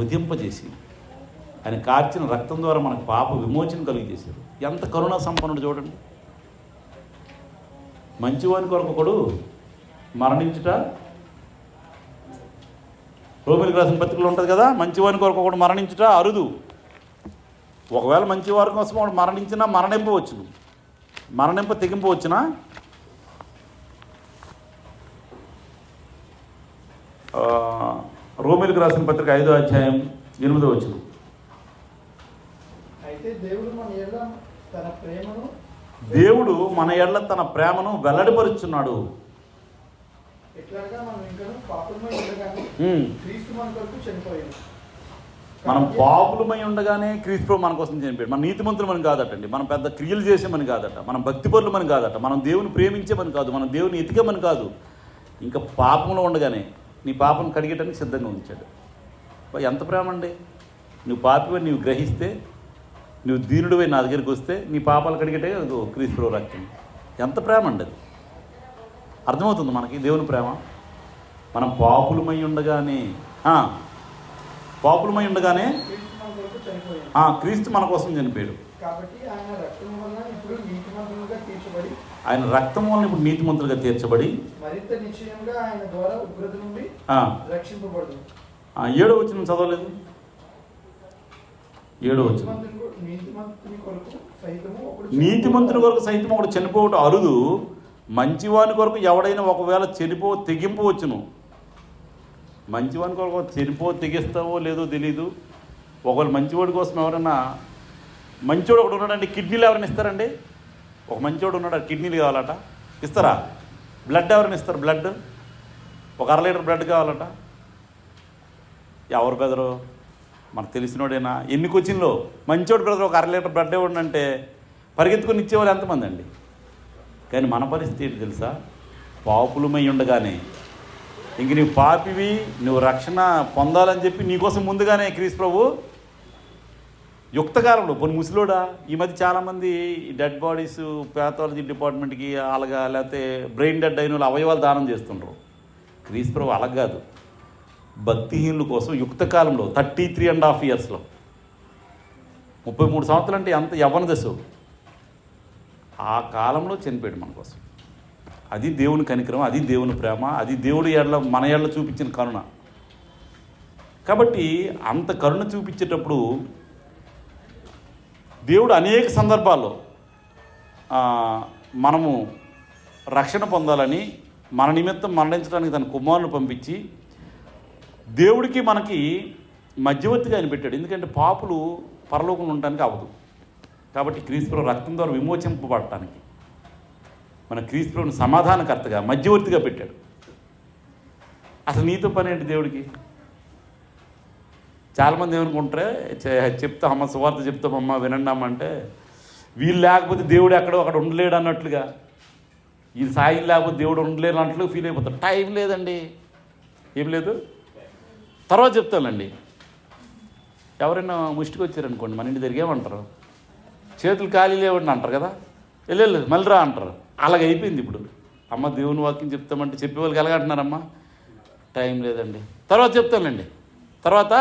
ఉదింపజేసి ఆయన కార్చిన రక్తం ద్వారా మనకు పాప విమోచన కలిగజేశాడు. ఎంత కరుణా సంపన్నుడు చూడండి. మంచివాని కొరకు ఒకడు మరణించుట, రోమిలికి రాసిన పత్రికలో ఉంటుంది కదా, మంచివాని కొరకు ఒకడు మరణించుట అరుదు. ఒకవేళ మంచివారి కోసం ఒకడు మరణించినా తెగింపవచ్చునా? రోమిలికి రాసిన పత్రిక 5వ అధ్యాయం 8వ వచనం. దేవుడు మన ఎడల తన ప్రేమను వెల్లడిపరుచున్నాడు. మనం పాపులమై ఉండగానే క్రీస్తు మన కోసం చనిపోయాడు. మన నీతిమంతులమని కాదటండి, మనం పెద్ద క్రియలు చేసేమని కాదట, మనం భక్తిపరులమని కాదట, మనం దేవుని ప్రేమించేమని కాదు, మనం దేవుని ఎతికేమని కాదు. ఇంకా పాపంలో ఉండగానే నీ పాపను కడిగేటానికి సిద్ధంగా ఉంచాడు. ఎంత ప్రేమ అండి! నువ్వు పాపివని నీవు గ్రహిస్తే, నువ్వు దీనుడివై నా దగ్గరికి వస్తే నీ పాపాలు కడిగేటే క్రీస్తు రక్తం. ఎంత ప్రేమ అండి అది! అర్థమవుతుంది మనకి దేవుని ప్రేమ. మనం పాపులమై ఉండగానే క్రీస్తు మన కోసం చనిపోయాడు. ఆయన రక్తం వలన ఇప్పుడు నీతిమంతులుగా తీర్చబడి 7వ వచనం చదవలేదు? 7వ వచనం, నీతిమంతుని కొరకు సైతం ఒకడు చనిపోవటం అరుదు, మంచివాని కొరకు ఎవడైనా ఒకవేళ తెగింపవచ్చును. మంచివాని కొరకు తెగిస్తావో లేదో తెలీదు. ఒకవేళ మంచివాడి కోసం ఎవరైనా, మంచివాడు ఒకడు ఉన్నాడంటే కిడ్నీలు ఎవరైనా ఇస్తారండి? ఒక మంచివాడు ఉన్నాడు, కిడ్నీలు కావాలట, ఇస్తారా? బ్లడ్ ఎవరైనా ఇస్తారు? బ్లడ్ ఒక 1/2 లీటర్ బ్లడ్ కావాలట. ఎవరు బెదరు? మనకు తెలిసినోడేనా? ఎన్ని కోచింగ్లో మంచివాడు బ్రదర్ ఒక 1/2 లీటర్ బ్లడ్ ఇవ్వండి పరిగెత్తుకొని ఇచ్చేవాళ్ళు ఎంతమంది అండి? కానీ మన పరిస్థితి ఏంటి తెలుసా? పాపులమై ఉండగానే, ఇంక నువ్వు పాపివి, నువ్వు రక్షణ పొందాలని చెప్పి నీకోసం ముందుగానే క్రీస్తు ప్రభు యుక్తకాలంలో కొన్ని ముసలోడా. ఈ మధ్య చాలామంది డెడ్ బాడీస్ ప్యాథాలజీ డిపార్ట్మెంట్కి అలాగా, లేకపోతే బ్రెయిన్ డెడ్ అయిన వాళ్ళు అవయవాలు దానం చేస్తుండ్రు. క్రీస్తు ప్రభు అలాగ కాదు, భక్తిహీనుల కోసం యుక్తకాలంలో 33.5 ఇయర్స్లో 33 సంవత్సరాలు అంటే ఎంత యవ్వన దశ, ఆ కాలంలో చనిపోయాడు మన కోసం. అది దేవుని కనికరం, అది దేవుని ప్రేమ, అది దేవుడి ఎడల మన ఎడల చూపించిన కరుణ. కాబట్టి అంత కరుణ చూపించేటప్పుడు దేవుడు అనేక సందర్భాల్లో మనము రక్షణ పొందాలని మన నిమిత్తం మరణించడానికి తన కుమారుని పంపించి దేవుడికి మనకి మధ్యవర్తిగా ఆయన పెట్టాడు. ఎందుకంటే పాపులు పరలోకంలో ఉండడానికి అవ్వదు. కాబట్టి క్రీస్తుప్రభు రక్తం ద్వారా విమోచింపబడటానికి మన క్రీస్తుప్రభుని సమాధానకర్తగా మధ్యవర్తిగా పెట్టాడు. అసలు నీతో పని ఏంటి దేవుడికి? చాలామంది ఏమనుకుంటారే, చెప్తామమ్మ సువార్త చెప్తామమ్మ వినండి అమ్మ అంటే, వీళ్ళు లేకపోతే దేవుడు ఎక్కడో అక్కడ ఉండలేడు అన్నట్లుగా, ఈ సాయి లేకపోతే దేవుడు ఉండలేడు అన్నట్లు ఫీల్ అయిపోతారు. టైం లేదండి, ఏం లేదు. తర్వాత చెప్తానండి. ఎవరైనా ముష్టికి వచ్చారనుకోండి, మన ఇంటి తిరిగేమంటారు, చేతులు ఖాళీ లేవండి అంటారు కదా, వెళ్ళలేదు మళ్ళీ రా అంటారు. అలాగే అయిపోయింది ఇప్పుడు. అమ్మ దేవుని వాక్యం చెప్తామంటే చెప్పేవాళ్ళకి ఎలాగంటున్నారమ్మా, టైం లేదండి, తర్వాత చెప్తానండి. తర్వాత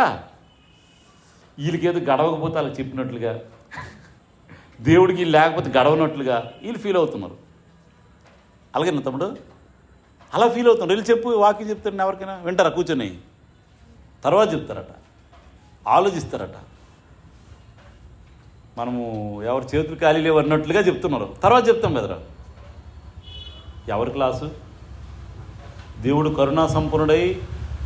వీళ్ళకేదో గడవకపోతే అలా చెప్పినట్లుగా, దేవుడికి లేకపోతే గడవనట్లుగా వీళ్ళు ఫీల్ అవుతున్నారు. అలాగే నా తమ్ముడు అలా ఫీల్ అవుతున్నారు. వీళ్ళు చెప్పు, వాక్యం చెప్తారు, ఎవరికైనా వింటారా కూర్చొని? తర్వాత చెప్తారట, ఆలోచిస్తారట. మనము ఎవరు చేతులు ఖాళీ లేవు అన్నట్లుగా చెప్తున్నారు. తర్వాత చెప్తాం కదరా. ఎవరి క్లాసు? దేవుడు కరుణా సంపన్నుడై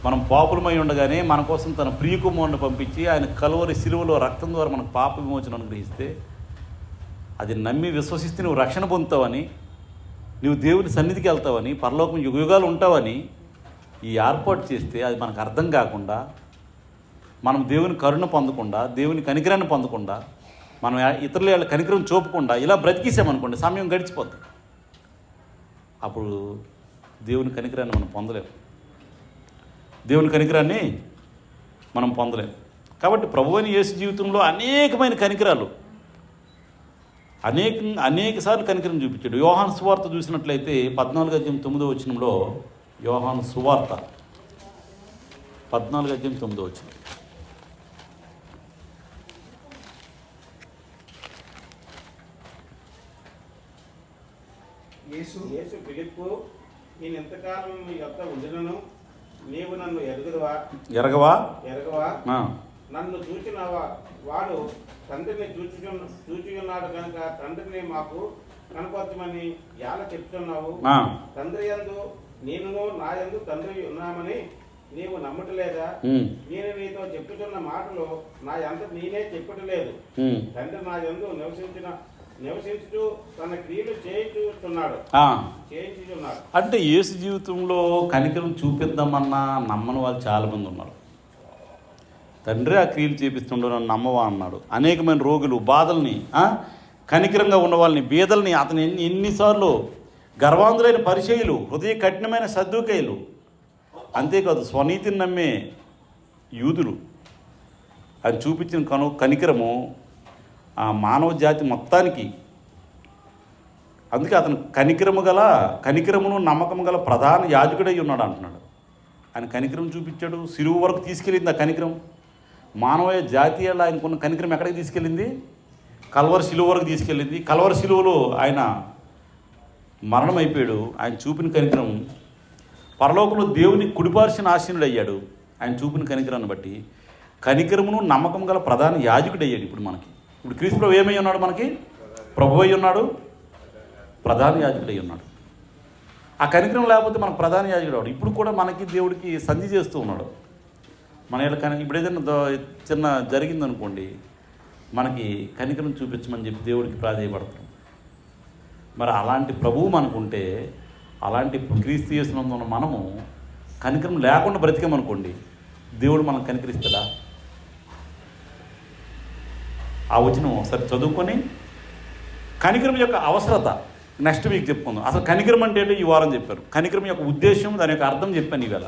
మనం పాపులమై ఉండగానే మన కోసం తన ప్రియకుమారుని పంపించి ఆయన కలువరి శిలువలో రక్తం ద్వారా మనకు పాప విమోచన అనుగ్రహిస్తే, అది నమ్మి విశ్వసిస్తే నువ్వు రక్షణ పొందుతావని, నువ్వు దేవుని సన్నిధికి వెళ్తావని, పరలోకం యుగయుగాలు ఉంటావని ఈ ఏర్పాటు చేస్తే, అది మనకు అర్థం కాకుండా, మనం దేవుని కరుణ పొందకుండా, దేవుని కనికరాన్ని పొందకుండా, మనం ఇతరుల కనికరం చూపకుండా ఇలా బ్రతికేసామనుకోండి, సమయం గడిచిపోద్ది. అప్పుడు దేవుని కనికరాన్ని మనం పొందలేము. దేవుని కనికరాన్ని మనం పొందలేము. కాబట్టి ప్రభువైన యేసు జీవితంలో అనేకమైన కనికరాలు, అనేక సార్లు కనికరం చూపించాడు. యోహాను సువార్త చూసినట్లయితే 14:9 యోహాను సువార్త 14:9. యేసు ఫిలిప్పు, నేను ఎంతకాలం నీ యొద్ద ఉండినను నీవు నన్ను ఎరగవా? నన్ను చూచిన వాడు తండ్రిని చూచుచున్నాడు కనుక తండ్రిని మాకు కనపరచమని ఎలా చెప్తున్నావు? తండ్రి యందు నేనును నా యందు తండ్రి ఉన్నామని నీవు నమ్మటలేదా? నేను నీతో చెప్పుతున్న మాటలు నా అంతటి నేనే చెప్పటలేదు. తండ్రి నా యందు నివసించుచు తన క్రియలు చేయించుచున్నాడు. అంటే యేసు జీవితంలో కనికరం చూపిద్దామన్నా నమ్మని వాళ్ళు చాలామంది ఉన్నారు. తండ్రి ఆ క్రియలు చేపిస్తుండో నన్ను నమ్మవా అన్నాడు. అనేకమైన రోగులు, బాధల్ని, కనికరంగా ఉన్న వాళ్ళని, బీదల్ని అతను ఎన్నిసార్లు, గర్వాంధులైన పరిచయులు, హృదయ కఠినమైన సద్దూకయ్యులు, అంతేకాదు స్వనీతిని నమ్మే యూదులు, అది చూపించిన కనికరము ఆ మానవ జాతి మొత్తానికి. అందుకే అతను కనికరమును నమ్మకం గల ప్రధాన యాజకుడై ఉన్నాడు అంటున్నాడు. ఆయన కనికరం చూపించాడు, సిలువ వరకు తీసుకెళ్ళింది. ఆ కనికరం మానవ జాతి ఆయనకున్న కనికరం ఎక్కడికి తీసుకెళ్ళింది? కల్వరి శిలువ వరకు తీసుకెళ్ళింది. కల్వరి శిలువలో ఆయన మరణం అయిపోయాడు. ఆయన చూపిన కనికరం, పరలోకంలో దేవుని కుడిపార్శ్వన ఆసీనుడు అయ్యాడు ఆయన చూపిన కనికరాన్ని బట్టి. కనికరమును నమ్మకం గల ప్రధాన యాజకుడు అయ్యాడు. ఇప్పుడు క్రీస్తు ప్రభు ఏమై ఉన్నాడు? మనకి ప్రభు అయి ఉన్నాడు, ప్రధాన యాజకుడు అయి ఉన్నాడు. ఆ కనికరం లేకపోతే మనకు ప్రధాన యాజకుడు అవడు. ఇప్పుడు కూడా మనకి దేవుడికి సంధి చేస్తూ ఉన్నాడు. మన ఇప్పుడు ఏదైనా చిన్న జరిగిందనుకోండి, మనకి కనికరం చూపించమని చెప్పి దేవుడికి ప్రాధేయపడతాం. మరి అలాంటి ప్రభువు మనకుంటే, అలాంటి క్రీస్తు యేసునందు ఉన్న మనము కనికరం లేకుండా బ్రతికామనుకోండి, దేవుడు మనం కనికరిస్తాడా? ఆ వచనం ఒకసారి చదువుకొని కనికరం యొక్క అవసరత నెక్స్ట్ వీక్ చెప్పుకుందాం. అసలు కనికరం అంటే ఈ వారం చెప్పారు. కనికరం యొక్క ఉద్దేశం, దాని యొక్క అర్థం చెప్పాను ఈవేళ.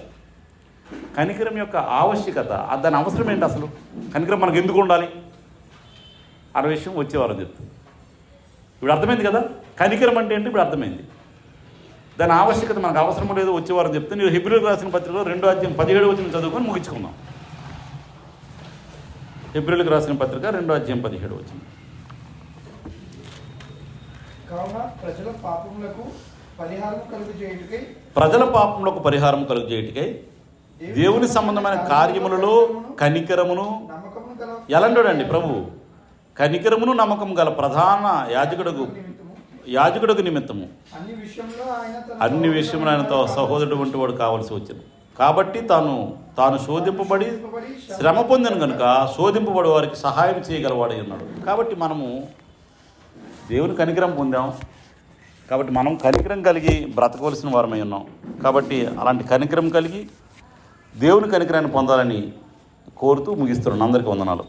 కనికరం యొక్క ఆవశ్యకత, దాని అవసరం ఏంటి, అసలు కనికరం మనకు ఎందుకు ఉండాలి అనే విషయం వచ్చే వారం చెప్తాను. ఇప్పుడు అర్థమైంది కదా కనికరం అంటే ఏంటి, ఇప్పుడు అర్థమైంది. దాని ఆవశ్యకత మనకు అవసరం లేదో వచ్చే వారం చెప్తే, నేను హెబ్రీయులకు రాసిన పత్రికలో 2:17 చదువుకొని ముగించుకుందాం. హెబ్రీయులకు రాసిన పత్రిక 2:17. కావున ప్రజల పాపములకు పరిహారం కలుగజేయుటకై దేవుని సంబంధమైన కార్యములలో కనికరమును నమ్మకమును గల ఎలాంటోడండి ప్రభు కనికరమును నమ్మకం గల ప్రధాన యాజకుడుకు నిమిత్తము అన్ని విషయంలో ఆయన అన్ని విషయంలో ఆయనతో సహోదరుడు వంటి వాడు కావాల్సి వచ్చింది. కాబట్టి తాను శోధింపబడి శ్రమ పొందిన కనుక శోధింపబడి వారికి సహాయం చేయగలవాడై ఉన్నాడు. కాబట్టి మనము దేవుని కనికరం పొందాం కాబట్టి మనం కనికరం కలిగి బ్రతకవలసిన వారమై ఉన్నాం. కాబట్టి అలాంటి కనికరం కలిగి దేవుని కనికరాన్ని పొందాలని కోరుతూ ముగిస్తున్నాను. అందరికీ వందనాలు.